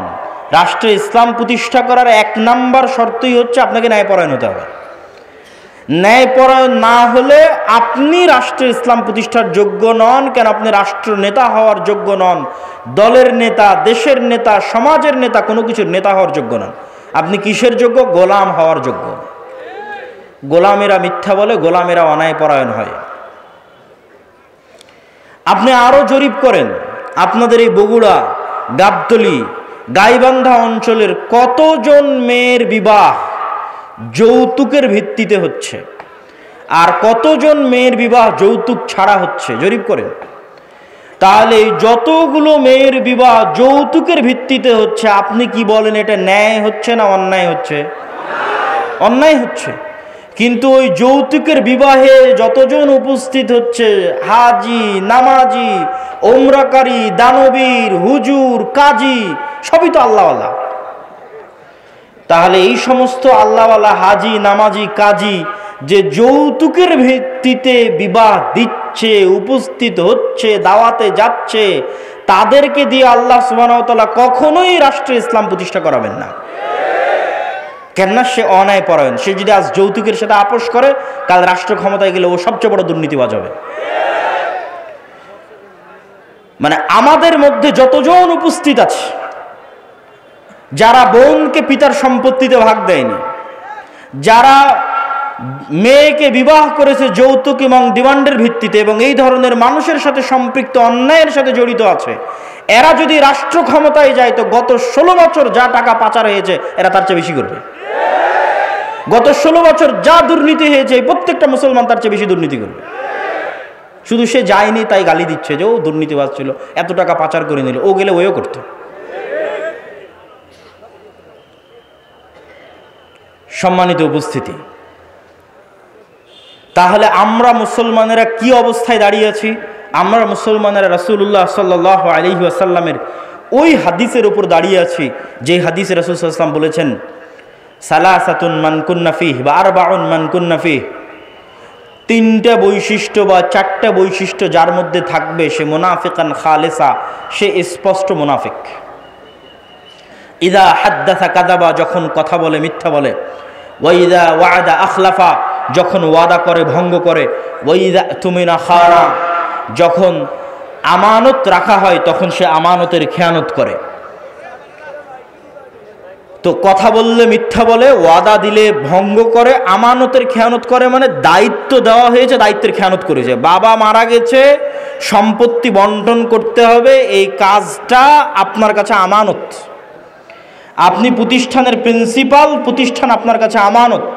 রাষ্ট্রে ইসলাম প্রতিষ্ঠা করার 1 নম্বর শর্তই হচ্ছে আপনাকে ন্যায়পরায়ণ হতে হবে। ন্যায়পরায়ণ না হলে আপনি রাষ্ট্রে ইসলাম প্রতিষ্ঠার যোগ্য নন। কেন? আপনি রাষ্ট্র নেতা হওয়ার যোগ্য নন, দলের নেতা, দেশের নেতা, সমাজের নেতা, কোনো কিছুর নেতা হওয়ার যোগ্য নন। আপনি কিসের যোগ্য? গোলাম হওয়ার যোগ্য। গোলামেরা মিথ্যা বলে, গোলামেরা অন্যায়পরায়ণ হয়। আপনি আরো জরিপ করেন, আপনাদের এই বগুড়া, গাবতলী, গাইবান্ধা অঞ্চলের কতজন মেয়ের বিবাহ যৌতুকের ভিত্তিতে হচ্ছে, আর কতজন মেয়ের বিবাহ যৌতুক ছাড়া হচ্ছে, জরিপ করেন। তাহলে যতগুলো মেয়ের বিবাহ যৌতুকের ভিত্তিতে হচ্ছে, আপনি কি বলেন এটা ন্যায় হচ্ছে না অন্যায় হচ্ছে? অন্যায় হচ্ছে। কিন্তু ওই যৌতুকের বিবাহে যতজন উপস্থিত হচ্ছে, হাজি, নামাজি, ওমরাকারী, দানবীর, হুজুর, কাজী, সবই তো আল্লাহওয়ালা। তাহলে এই সমস্ত আল্লাহওয়ালা হাজি, নামাজি, কাজী যে যৌতুকের ভিত্তিতে বিবাহ দিচ্ছে, উপস্থিত হচ্ছে, দাওয়াতে যাচ্ছে, তাদেরকে দিয়ে আল্লাহ সুবহানাহু ওয়া তাআলা কখনোই রাষ্ট্রে ইসলাম প্রতিষ্ঠা করাবেন না। কেননা সে অন্যায় পরায়ণ। সে যদি আজ যৌতুকের সাথে আপোষ করে, কাল রাষ্ট্র ক্ষমতায় গেলে ও সবচেয়ে বড় দুর্নীতিবাজ হবে। মানে আমাদের মধ্যে যতজন উপস্থিত আছে, যারা বোনকে পিতার সম্পত্তিতে ভাগ দেয়নি, যারা মেয়েকে বিবাহ করেছে যৌতুক এবং ডিমান্ডের ভিত্তিতে এবং এই ধরনের মানুষের সাথে সম্পৃক্ত অন্যায়ের সাথে জড়িত আছে, এরা যদি রাষ্ট্র ক্ষমতায় যায় তো গত 16 বছর যা টাকা পাচার হয়েছে এরা তার চেয়ে বেশি করবে। গত 16 বছর যা দুর্নীতি হয়েছে প্রত্যেকটা মুসলমান তার চেয়ে বেশি দুর্নীতি করবে। শুধু সে যায়নি তাই গালি দিচ্ছে যে ও দুর্নীতিবাজ ছিল, এত টাকা পাচার করে নিল, ও গেলে ওও করত। সম্মানিত উপস্থিতি, তাহলে আমরা মুসলমানেরা কি অবস্থায় দাঁড়িয়ে আছি? আমরা মুসলমানেরা রাসূলুল্লাহ সাল্লাল্লাহু আলাইহি ওয়াসাল্লামের ওই হাদিসের উপর দাঁড়িয়ে আছি যে হাদিসে রাসূল সাল্লাল্লাহু আলাইহি ওয়াসাল্লাম বলেছেন, সালাসাতুন মান কুন্না ফিহি বা আরবাউন মান কুন্না ফিহি, 3টা বৈশিষ্ট্য বা 4টা বৈশিষ্ট্য যার মধ্যে থাকবে সে মুনাফিকান খালেসা, সে স্পষ্ট মুনাফিক। ইদা হাদ্দাসা কাযাবা, যখন কথা বলে মিথ্যা বলে, ওয়া ইদা ওয়াদা আখলাফা, যখন ওয়াদা করে ভঙ্গ করে, ওয়া ইদা তুমিনা খানা, যখন আমানত রাখা হয় তখন সে আমানতের খেয়ানত করে। তো কথা বললে মিথ্যা বলে, ওয়াদা দিলে ভঙ্গ করে, আমানতের খেয়ানত করে, মানে দায়িত্ব দেওয়া হয়েছে দায়িত্বের খেয়ানত করেছে। বাবা মারা গেছে, সম্পত্তি বন্টন করতে হবে, এই কাজটা আপনার কাছে আমানত। আপনি প্রতিষ্ঠানের প্রিন্সিপাল, প্রতিষ্ঠান আপনার কাছে আমানত।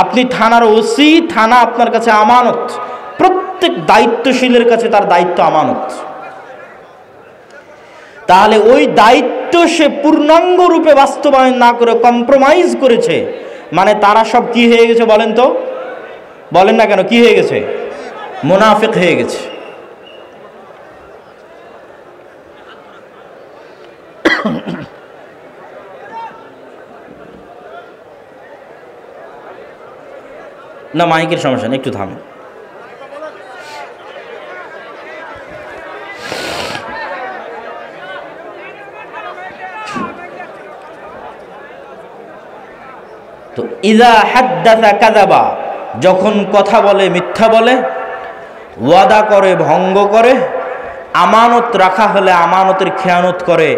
আপনি থানার ওসি, থানা আপনার কাছে আমানত। প্রত্যেক দায়িত্বশীলের কাছে তার দায়িত্ব আমানত। তাহলে ওই দায়িত্ব সে পূর্ণাঙ্গ রূপে বাস্তবায়ন না করে কম্প্রোমাইজ করেছে, মানে তারা সব কি হয়ে গেছে বলেন তো? বলেন না কেন, কি হয়ে গেছে? মুনাফিক হয়ে গেছে। না মাইকের সমস্যা নেই, একটু থামেন। তো ইযা হাদ্দাসা কাযাবা, যখন কথা বলে মিথ্যা বলে, ওয়াদা করে ভঙ্গ করে, আমানত রাখা হলে আমানতের খেয়ানত করে,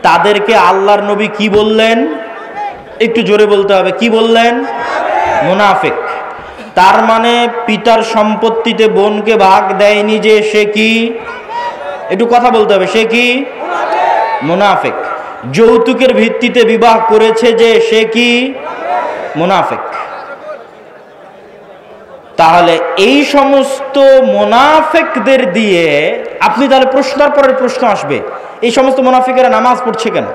তাদেরকে আল্লাহর নবী কি বললেন? একটু জোরে বলতে হবে, কি বললেন? মুনাফিক। তার মানে পিতার সম্পত্তিতে বোনকে ভাগ দেয়নি যে সে কি? একটু কথা বলতে হবে, সে কি? মুনাফিক। যৌতুকের ভিত্তিতে বিবাহ করেছে যে সে কি? মুনাফিক। তাহলে এই সমস্ত মুনাফিকদের দিয়ে আপনি তাহলে প্রশ্নের পরের প্রশ্ন আসবে, এই সমস্ত মুনাফিকেরা নামাজ পড়ছে কেন?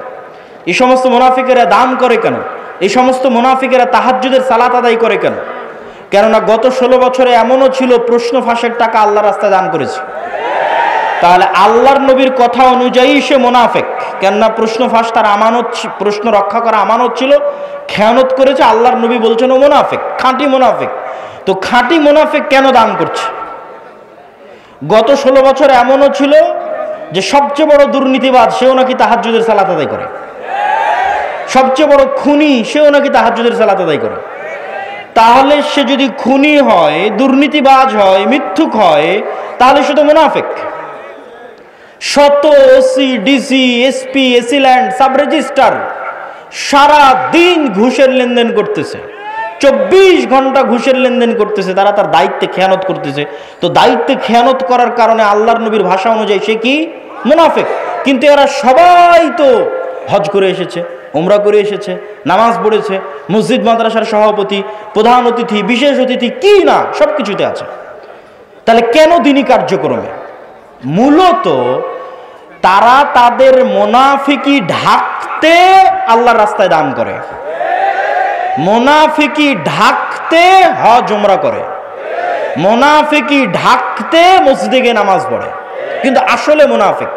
এই সমস্ত মুনাফিকেরা দান করে কেন? এই সমস্ত মুনাফিকেরা তাহাজ্জুদের সালাত আদায় করে কেন? কেননা গত 16 বছরে এমনও ছিল প্রশ্ন ফাঁসের টাকা আল্লাহর রাস্তায় দান করেছে। তাহলে আল্লাহর নবীর কথা অনুযায়ী সে মুনাফিক, কেননা প্রশ্ন ফাঁস তার আমানত, প্রশ্ন রক্ষা করা আমানত ছিল, খেয়ানত করেছে। আল্লাহর নবী বলছেন ও মুনাফিক, খাঁটি মুনাফিক। তো খাঁটি মুনাফিক কেন দান করছে? গত 16 বছর এমনও ছিল যে সবচেয়ে বড় দুর্নীতিবাজ সেও নাকি তাহাজ্জুদের সালাত আদায় করে, সবচেয়ে বড় খুনি সেও নাকি তাহাজ্জুদের সালাত আদায় করে। তাহলে সে যদি খুনি হয়, দুর্নীতিবাজ হয়, মিথ্যুক হয়, তাহলে সে তো মুনাফিক। শত OC, DC, SP, AC land, sub registrar সারা দিন ঘুষের লেনদেন করতেছে, 24 ঘন্টা ঘুষের লেনদেন করতেছে, তারা তার দায়িত্বে খেয়ানত করতেছে। তো দায়িত্বে খেয়ানত করার কারণে আল্লাহর নবীর ভাষা অনুযায়ী সে কি? মুনাফিক। কিন্তু এরা সবাই তো হজ করে এসেছে, উমরা করে এসেছে, নামাজ পড়েছে, মসজিদ মাদ্রাসার সভাপতি, প্রধান অতিথি, বিশেষ অতিথি, কি না সব কিছুতে আছে। তাহলে কেন দিনী কার্যক্রমে? মূলত তারা তাদের মুনাফিকি ঢাকতে আল্লাহর রাস্তায় দান করে, মুনাফিকি ঢাকতে হজ উমরা করে, মুনাফিকি ঢাকতে মসজিদে গিয়ে নামাজ পড়ে, কিন্তু আসলে মুনাফিক।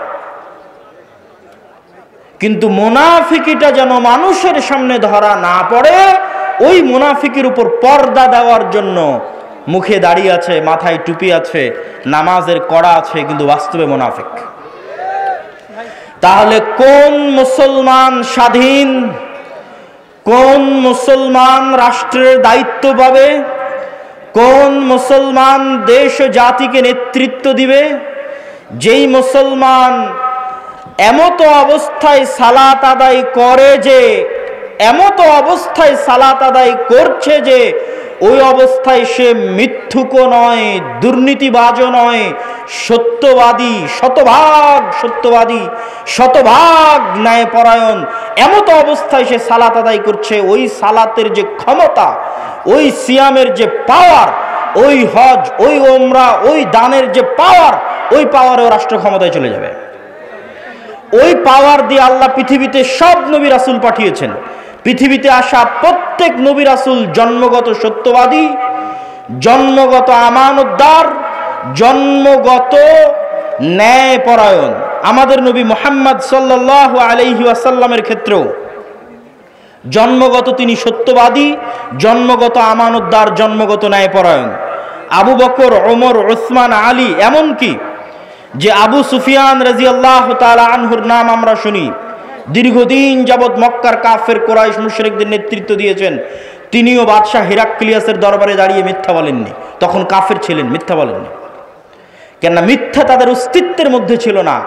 কিন্তু মুনাফিকিটা যেন মানুষের সামনে ধরা না পড়ে, ওই মুনাফিকের উপর পর্দা দেওয়ার জন্য মুখে দাঁড়িয়ে আছে, মাথায় টুপি আছে, নামাজের কড়া আছে, কিন্তু বাস্তবে মুনাফিক। তাহলে কোন মুসলমান স্বাধীন, কোন মুসলমান রাষ্ট্রের দায়িত্ব পাবে, কোন মুসলমান দেশ ও জাতিকে নেতৃত্ব দিবে? যেই মুসলমান এমত অবস্থায় সালাত আদায় করে যে, এমত অবস্থায় সালাত আদায় করছে যে ওই অবস্থায় সে মিথ্যুকও নয়, দুর্নীতিবাজও নয়, সত্যবাদী, শতভাগ সত্যবাদী, শতভাগ ন্যায়পরায়ণ, এমত অবস্থায় সে সালাত আদায় করছে, ওই সালাতের যে ক্ষমতা, ওই সিয়ামের যে পাওয়ার, ওই হজ, ওই ওমরা, ওই দানের যে পাওয়ার, ওই পাওয়ারেও রাষ্ট্র ক্ষমতায় চলে যাবে। ওই পাওয়ার দিয়ে আল্লাহ পৃথিবীতে সব নবী রাসূল পাঠিয়েছেন। পৃথিবীতে আসা প্রত্যেক নবী রাসূল জন্মগত সত্যবাদী, জন্মগত আমানতদার, জন্মগত ন্যায়পরায়ণ। আমাদের নবী মুহাম্মদ সাল্লাল্লাহু আলাইহি ওয়াসাল্লামের ক্ষেত্রেও জন্মগত তিনি সত্যবাদী, জন্মগত আমানতদার, জন্মগত ন্যায়পরায়ণ। আবু বকর, ওমর, উসমান, আলী, এমনকি যে আবু সুফিয়ান রাদিয়াল্লাহু তাআলা আনহুর নাম আমরা শুনি, দীর্ঘদিন যাবৎ মক্কার কাফের কুরাইশ মুশরিকদের নেতৃত্ব দিয়েছেন, তিনিও বাদশাহ হিরাক্লিয়াসের দরবারে দাঁড়িয়ে মিথ্যা বলেননি। তখন কাফের ছিলেন, মিথ্যা বলেননি। কেননা মিথ্যা তাদের অস্তিত্বের মধ্যে ছিল না।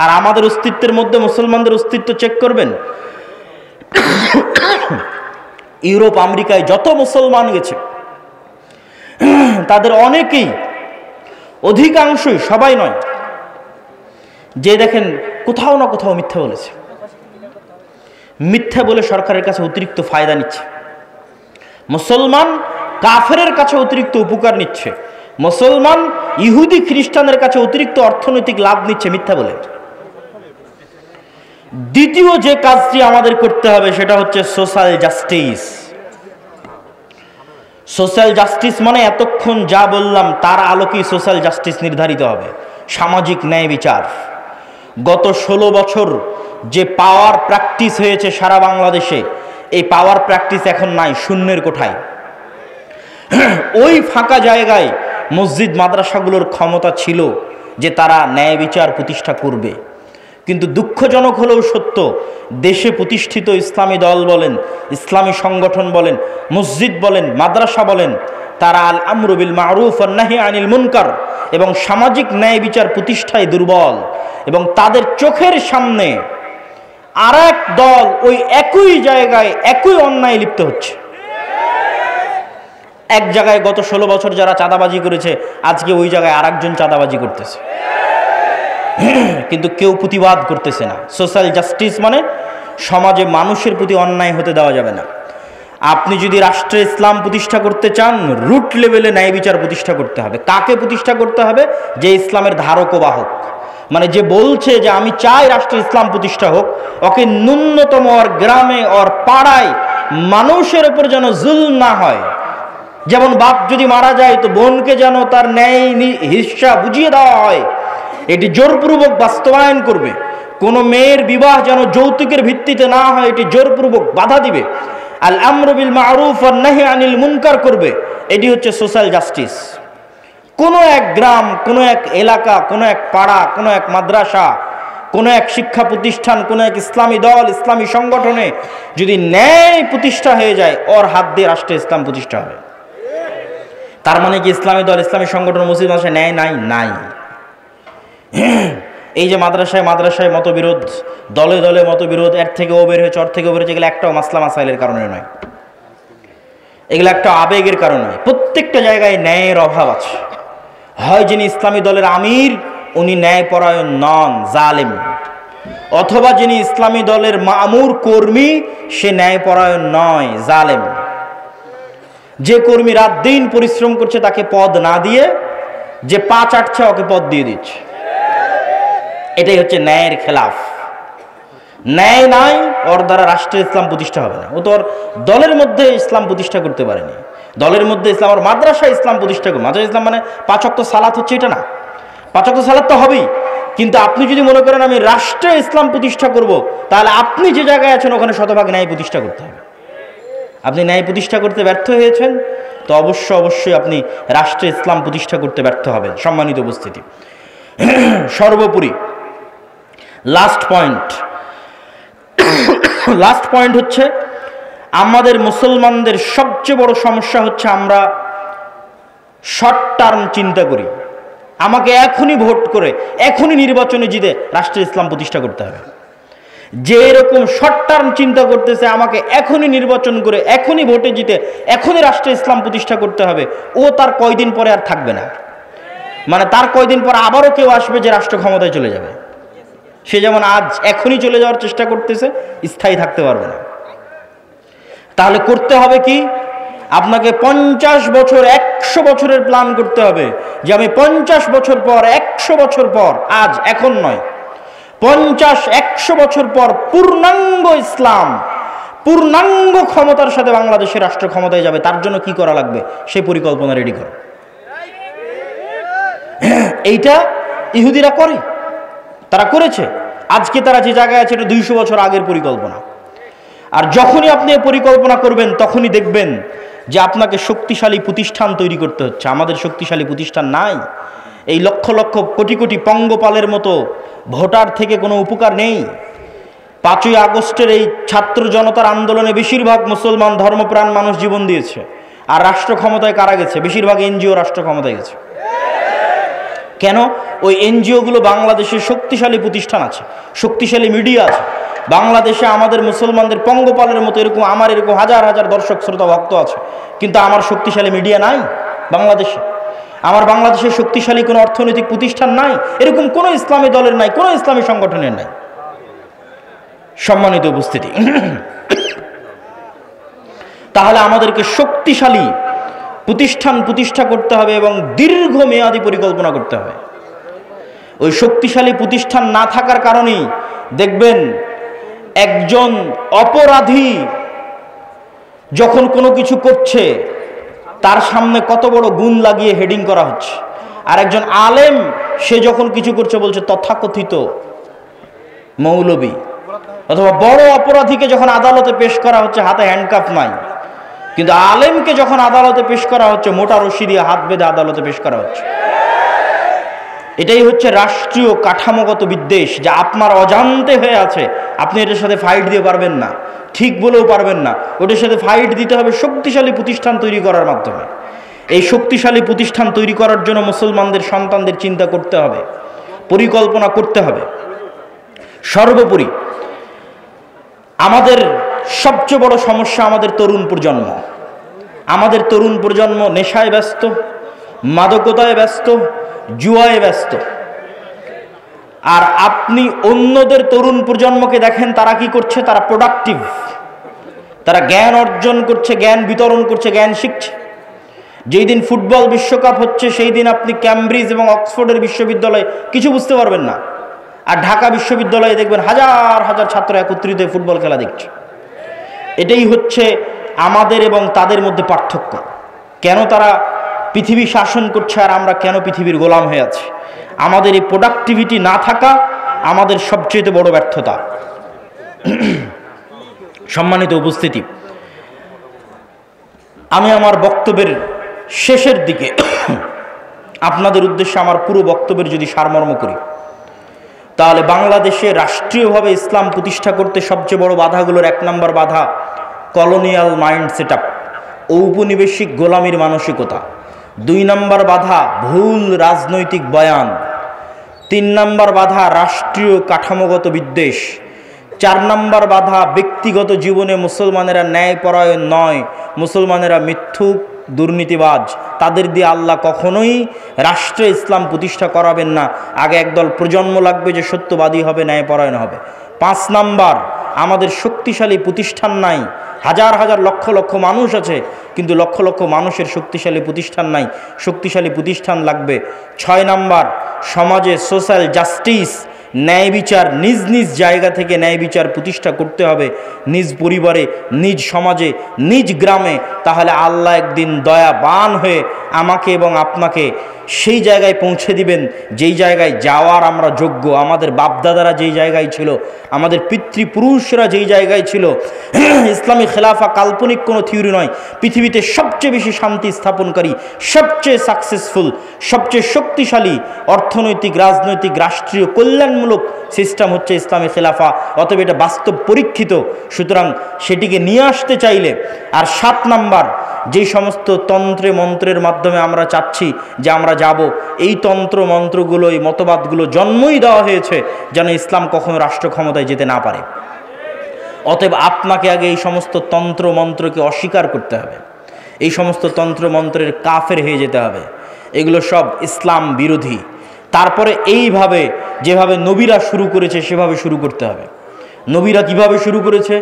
আর আমাদের অস্তিত্বের মধ্যে মুসলমানদের অস্তিত্ব চেক করবেন, ইউরোপ আমেরিকায় যত মুসলমান গেছে তাদের অনেকেই, অধিকাংশই, সবাই নয়, যে দেখেন কোথাও না কোথাও মিথ্যা বলেছে। মিথ্যা বলে সরকারের কাছে অতিরিক্ত ফায়দা নিচ্ছে। মুসলমান কাফেরের কাছে অতিরিক্ত উপকার নিচ্ছে। মুসলমান ইহুদি খ্রিস্টানের কাছে অতিরিক্ত অর্থনৈতিক লাভ নিচ্ছে মিথ্যা বলে। দ্বিতীয় যে কাজটি আমাদের করতে হবে সেটা হচ্ছে সোশ্যাল জাস্টিস। সোশ্যাল জাস্টিস মানে এতক্ষণ যা বললাম তার আলোকেই সোশ্যাল জাস্টিস নির্ধারিত হবে। সামাজিক ন্যায় বিচার। গত 16 বছর যে পাওয়ার প্র্যাকটিস হয়েছে সারা বাংলাদেশে, এই পাওয়ার প্র্যাকটিস এখন নাই, শূন্যের কোঠায়। ওই ফাঁকা জায়গায় মসজিদ মাদ্রাসাগুলোর ক্ষমতা ছিল যে তারা ন্যায় বিচার প্রতিষ্ঠা করবে। কিন্তু দুঃখজনক হলেও সত্য, দেশে প্রতিষ্ঠিত ইসলামী দল বলেন, ইসলামী সংগঠন বলেন, মসজিদ বলেন, মাদ্রাসা বলেন, তারা আল আমরু বিল মারুফ ওয়ান নাহি আনিল মুনকার এবং সামাজিক ন্যায় বিচার প্রতিষ্ঠায় দুর্বল। এবং তাদের চোখের সামনে আর এক দল ওই একই জায়গায় একই অন্যায় লিপ্ত হচ্ছে। এক জায়গায় গত 16 বছর যারা চাঁদাবাজি করেছে, আজকে ওই জায়গায় আর একজন চাঁদাবাজি করতেছে, কিন্তু কেউ প্রতিবাদ করতেছে না। সোশ্যাল জাস্টিস মানে সমাজে মানুষের প্রতি অন্যায় হতে দেওয়া যাবে না। আপনি যদি রাষ্ট্রে ইসলাম প্রতিষ্ঠা করতে চান, রুট লেভেলে ন্যায় বিচার প্রতিষ্ঠা করতে হবে। কাকে প্রতিষ্ঠা করতে হবে? যে ইসলামের ধারক ও বাহক, মানে যে বলছে যে আমি চাই রাষ্ট্রে ইসলাম প্রতিষ্ঠা হোক, ওকে ন্যূনতম ওর গ্রামে, ওর পাড়ায় মানুষের উপর যেন জুলম না হয়। যেমন বাপ যদি মারা যায় তো বোনকে যেন তার ন্যায় হিস্সা বুঝিয়ে দেওয়া হয়, এটি জোরপূর্বক বাস্তবায়ন করবে। কোনো মেয়ের বিবাহ যেন যৌতুকের ভিত্তিতে না হয়, এটি জোরপূর্বক বাধা দিবে। আল আমরু বিল মারুফ ওয়ান নাহি আনিল মুনকার করবে। এটি হচ্ছে সোশ্যাল জাস্টিস। কোনো এক গ্রাম, কোনো এক এলাকা, কোনো এক পাড়া, কোনো এক মাদ্রাসা, কোনো এক শিক্ষা প্রতিষ্ঠান, কোনো এক ইসলামী দল, ইসলামী সংগঠনে যদি ন্যায় প্রতিষ্ঠা হয়ে যায়, ওর হাত দিয়ে রাষ্ট্রে ইসলাম প্রতিষ্ঠা হবে। তার মানে কি ইসলামী দল, ইসলামী সংগঠন, মসজিদ মাদ্রাসায় ন্যায় নাই? নাই। এই যে মাদ্রাসায় মাদ্রাসায় মতবিরোধ, দলে দলে মতবিরোধ, এর থেকে ও বের হয়েছে, ওর থেকে ও বের হয়েছে, এগুলো একটাও মাসলা মাসাইলের কারণে নয়, এগুলো একটা আবেগের কারণে নয়। প্রত্যেকটা জায়গায় ন্যায়ের অভাব আছে। হয় যিনি ইসলামী দলের আমির উনি ন্যায়পরায়ণ নন, জালেম, অথবা যিনি ইসলামী দলের মামুর কর্মী সে ন্যায়পরায়ণ নয়, জালেম। যে কর্মী রাত দিন পরিশ্রম করছে তাকে পদ না দিয়ে যে পা চাটছে ওকে পদ দিয়ে দিচ্ছে, এটাই হচ্ছে ন্যায়ের খেলাফ। ন্যায় নাই, ওর দ্বারা রাষ্ট্রে ইসলাম প্রতিষ্ঠা হবে না। ও তো ওর দলের মধ্যে ইসলাম প্রতিষ্ঠা করতে পারেনি। দলের মধ্যে ইসলাম, ওর মাদ্রাসায় ইসলাম প্রতিষ্ঠা করবে। মাদ্রাসা ইসলাম মানে 5 ওয়াক্ত সালাত হচ্ছে এটা না, 5 ওয়াক্ত সালাত তো হবেই, কিন্তু আপনি যদি মনে করেন আমি রাষ্ট্রে ইসলাম প্রতিষ্ঠা করব, তাহলে আপনি যে জায়গায় আছেন ওখানে শতভাগ ন্যায় প্রতিষ্ঠা করতে হবে। আপনি ন্যায় প্রতিষ্ঠা করতে ব্যর্থ হয়েছেন তো অবশ্যই আপনি রাষ্ট্রে ইসলাম প্রতিষ্ঠা করতে ব্যর্থ হবেন। সম্মানিত উপস্থিতি, সর্বোপরি লাস্ট পয়েন্ট হচ্ছে আমাদের মুসলমানদের সবচেয়ে বড় সমস্যা হচ্ছে আমরা শর্ট টার্ম চিন্তা করি। আমাকে এখনই ভোট করে এখনই নির্বাচনে জিতে রাষ্ট্রে ইসলাম প্রতিষ্ঠা করতে হবে। যে এরকম শর্ট টার্ম চিন্তা করতেছে আমাকে এখনই নির্বাচন করে এখনই ভোটে জিতে এখনই রাষ্ট্রে ইসলাম প্রতিষ্ঠা করতে হবে, ও তার কয়দিন পরে আর থাকবে না। মানে তার কয়দিন পর আবারও কেউ আসবে যে রাষ্ট্র ক্ষমতায় চলে যাবে। সে যেমন আজ এখনই চলে যাওয়ার চেষ্টা করতেছে, স্থায়ী থাকতে পারবে না। তাহলে করতে হবে কি? আপনাকে 50 বছর 100 বছরের প্ল্যান করতে হবে যে আমি 50 বছর পর 100 বছর পর, আজ এখন নয়, 50-100 বছর পর পূর্ণাঙ্গ ইসলাম পূর্ণাঙ্গ ক্ষমতার সাথে বাংলাদেশের রাষ্ট্র ক্ষমতায় যাবে। তার জন্য কি করা লাগবে সেই পরিকল্পনা রেডি করো। এইটা ইহুদিরা করে, তারা করেছে। আজকে তারা যে জায়গায় আছে এটা 200 বছর আগের পরিকল্পনা। আর যখনই আপনি এই পরিকল্পনা করবেন তখনই দেখবেন যে আপনাকে শক্তিশালী প্রতিষ্ঠান তৈরি করতে হচ্ছে। আমাদের শক্তিশালী প্রতিষ্ঠান নাই। এই লক্ষ লক্ষ কোটি কোটি পঙ্গপালের মতো ভোটার থেকে কোনো উপকার নেই। 5ই আগস্টের এই ছাত্র জনতার আন্দোলনে বেশিরভাগ মুসলমান ধর্মপ্রাণ মানুষ জীবন দিয়েছে। আর রাষ্ট্র ক্ষমতায় কারা গেছে? বেশিরভাগ এনজিও রাষ্ট্র ক্ষমতায় গেছে। কেন? ওই এনজিওগুলো বাংলাদেশের শক্তিশালী প্রতিষ্ঠান আছে, শক্তিশালী মিডিয়া আছে। বাংলাদেশে আমাদের মুসলমানদের পঙ্গপালের মতো এরকম আমার এরকম হাজার হাজার দর্শক শ্রোতা ভক্ত আছে, কিন্তু আমার শক্তিশালী মিডিয়া নাই বাংলাদেশে। আমার বাংলাদেশের শক্তিশালী কোনো অর্থনৈতিক প্রতিষ্ঠান নাই, এরকম কোনো ইসলামী দলের নাই, কোনো ইসলামী সংগঠনের নাই। সম্মানিত উপস্থিতি, তাহলে আমাদেরকে শক্তিশালী প্রতিষ্ঠান প্রতিষ্ঠা করতে হবে এবং দীর্ঘমেয়াদী পরিকল্পনা করতে হবে। ওই শক্তিশালী প্রতিষ্ঠান না থাকার কারণেই দেখবেন একজন অপরাধী যখন কোনো কিছু করছে তার সামনে কত বড় গুণ লাগিয়ে হেডিং করা হচ্ছে, আর একজন আলেম সে যখন কিছু করছে বলছে তথাকথিত মৌলবী। অথবা বড় অপরাধীকে যখন আদালতে পেশ করা হচ্ছে হাতে হ্যান্ডকাফ নাই, কিন্তু আলেমকে যখন আদালতে পেশ করা হচ্ছে মোটা রশি দিয়ে হাত বেঁধে আদালতে পেশ করা হচ্ছে। এটাই হচ্ছে রাষ্ট্রীয় কাঠামোগত বিদ্বেষ, যা আপনার অজান্তে হয়ে আছে। আপনি এটার সাথে ফাইট দিয়ে পারবেন না, ঠিক বলেও পারবেন না। ওটার সাথে ফাইট দিতে হবে শক্তিশালী প্রতিষ্ঠান তৈরি করার মাধ্যমে। এই শক্তিশালী প্রতিষ্ঠান তৈরি করার জন্য মুসলমানদের সন্তানদের চিন্তা করতে হবে, পরিকল্পনা করতে হবে। সর্বোপরি আমাদের সবচেয়ে বড় সমস্যা আমাদের তরুণ প্রজন্ম। আমাদের তরুণ প্রজন্ম নেশায় ব্যস্ত, মাদকতায় ব্যস্ত, জুয়ায় ব্যস্ত। আর আপনি অন্যদের তরুণ প্রজন্মকে দেখেন তারা কি করছে? তারা প্রোডাক্টিভ, তারা জ্ঞান অর্জন করছে, জ্ঞান বিতরণ করছে, জ্ঞান শিখছে। যেই দিন ফুটবল বিশ্বকাপ হচ্ছে সেই দিন আপনি ক্যামব্রিজ এবং অক্সফোর্ডের বিশ্ববিদ্যালয়ে কিছু বুঝতে পারবেন না, আর ঢাকা বিশ্ববিদ্যালয়ে দেখবেন হাজার হাজার ছাত্র একত্রিত হয়ে ফুটবল খেলা দেখছে। এটাই হচ্ছে আমাদের এবং তাদের মধ্যে পার্থক্য। কেন তারা পৃথিবী শাসন করছে আর আমরা কেন পৃথিবীর গোলাম হয়ে আছি? আমাদের এই প্রোডাক্টিভিটি না থাকা আমাদের সবচেয়ে বড় ব্যর্থতা। সম্মানিত উপস্থিতি, আমি আমার বক্তব্যের শেষের দিকে আপনাদের উদ্দেশ্যে আমার পুরো বক্তব্যের যদি সারমর্ম করি, তাহলে বাংলাদেশে রাষ্ট্রীয়ভাবে ইসলাম প্রতিষ্ঠা করতে সবচেয়ে বড় বাধাগুলোর 1 নম্বর বাধা কলোনিয়াল মাইন্ড সেট আপ, ঔপনিবেশিক গোলামির মানসিকতা। 2 নম্বর বাধা ভুল রাজনৈতিক বয়ান। 3 নম্বর বাধা রাষ্ট্রীয় কাঠামোগত বিদ্বেষ। 4 নম্বর বাধা ব্যক্তিগত জীবনে মুসলমানেরা ন্যায়পরায়ণ নয়, মুসলমানেরা মিথ্যুক, দুর্নীতিবাজ। তাদের দিয়ে আল্লাহ কখনোই রাষ্ট্রে ইসলাম প্রতিষ্ঠা করাবেন না। আগে একদল প্রজন্ম লাগবে যে সত্যবাদী হবে, ন্যায়পরায়ণ হবে। 5 নম্বর, আমাদের শক্তিশালী প্রতিষ্ঠান নাই। হাজার হাজার লক্ষ লক্ষ মানুষ আছে, কিন্তু লক্ষ লক্ষ মানুষের শক্তিশালী প্রতিষ্ঠান নাই। শক্তিশালী প্রতিষ্ঠান লাগবে। 6 নম্বর, সমাজে সোশ্যাল জাস্টিস, ন্যায় বিচার, নিজ নিজ জায়গা থেকে ন্যায় বিচার প্রতিষ্ঠা করতে হবে, নিজ পরিবারে, নিজ সমাজে, নিজ গ্রামে। তাহলে আল্লাহ একদিন দয়াবান হয়ে আমাকে এবং আপনাকে সেই জায়গায় পৌঁছে দিবেন যেই জায়গায় যাওয়ার আমরা যোগ্য। আমাদের বাপদাদারা যেই জায়গায় ছিল, আমাদের পিতৃপুরুষরা যেই জায়গায় ছিল। ইসলামী খেলাফা কাল্পনিক কোনো থিওরি নয়। পৃথিবীতে সবচেয়ে বেশি শান্তি স্থাপনকারী, সবচেয়ে সাকসেসফুল, সবচেয়ে শক্তিশালী অর্থনৈতিক, রাজনৈতিক, রাষ্ট্রীয় কল্যাণমূলক সিস্টেম হচ্ছে ইসলামী খেলাফা। অতএব এটা বাস্তব পরীক্ষিত। সুতরাং সেটিকে নিয়ে আসতে চাইলে, আর 7 নাম্বার, যেই সমস্ত তন্ত্রে মন্ত্রের মাধ্যমে আমরা চাচ্ছি যে আমরা যাব, এই তন্ত্র মন্ত্রগুলো, এই মতবাদগুলো জন্মই দেওয়া হয়েছে যেন ইসলাম কখনো রাষ্ট্র ক্ষমতায় যেতে না পারে। অতএব আপনাকে আগে এই সমস্ত তন্ত্র মন্ত্রকে অস্বীকার করতে হবে, এই সমস্ত তন্ত্র মন্ত্রের কাফের হয়ে যেতে হবে। এগুলো সব ইসলাম বিরোধী। তারপরে এইভাবে যেভাবে নবীরা শুরু করেছে সেভাবে শুরু করতে হবে। নবীরা কিভাবে শুরু করেছে?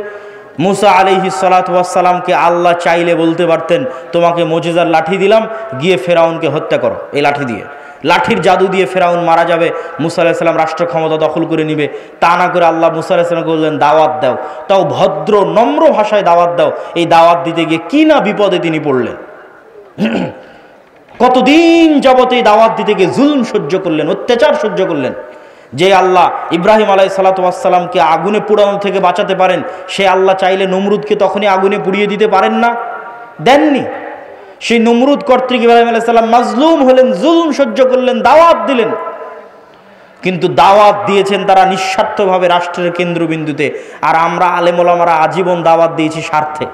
মুসা আলাইহিস সালাতু ওয়াস সালামকে আল্লাহ চাইলে বলতে পারতেন, তোমাকে মুজিজার লাঠি দিলাম, গিয়ে ফেরাউনকে হত্যা করো। এই লাঠি দিয়ে, লাঠির জাদু দিয়ে ফেরাউন মারা যাবে, মুসা আলাইহিস সালাম রাষ্ট্র ক্ষমতা দখল করে নিবে। তা না করে আল্লাহ মুসা আলাইহিস সালামকে বললেন, দাওয়াত দাও, তাও ভদ্র নম্র ভাষায় দাওয়াত দাও। এই দাওয়াত দিতে গিয়ে কি না বিপদে তিনি পড়লেন। কতদিন যাবত এই দাওয়াত দিতে গিয়ে জুলম সহ্য করলেন, অত্যাচার সহ্য করলেন। যে আল্লাহ ইব্রাহিম আলাইহিস সালাতু ওয়াস সালামকে আগুনে পোড়ানো থেকে বাঁচাতে পারেন, সে আল্লাহ চাইলে নমরুদকে তখনই আগুনে পুড়িয়ে দিতে পারেন না? দেননি। সেই নমরুদ কর্তৃক ইব্রাহিম আলাইহিস সালাম মাজলুম হলেন, জুলম সহ্য করলেন, দাওয়াত দিলেন। কিন্তু দাওয়াত দিয়েছেন তারা নিঃস্বার্থভাবে রাষ্ট্রের কেন্দ্রবিন্দুতে, আর আমরা আলেম ওলামারা আজীবন দাওয়াত দিয়েছি স্বার্থে।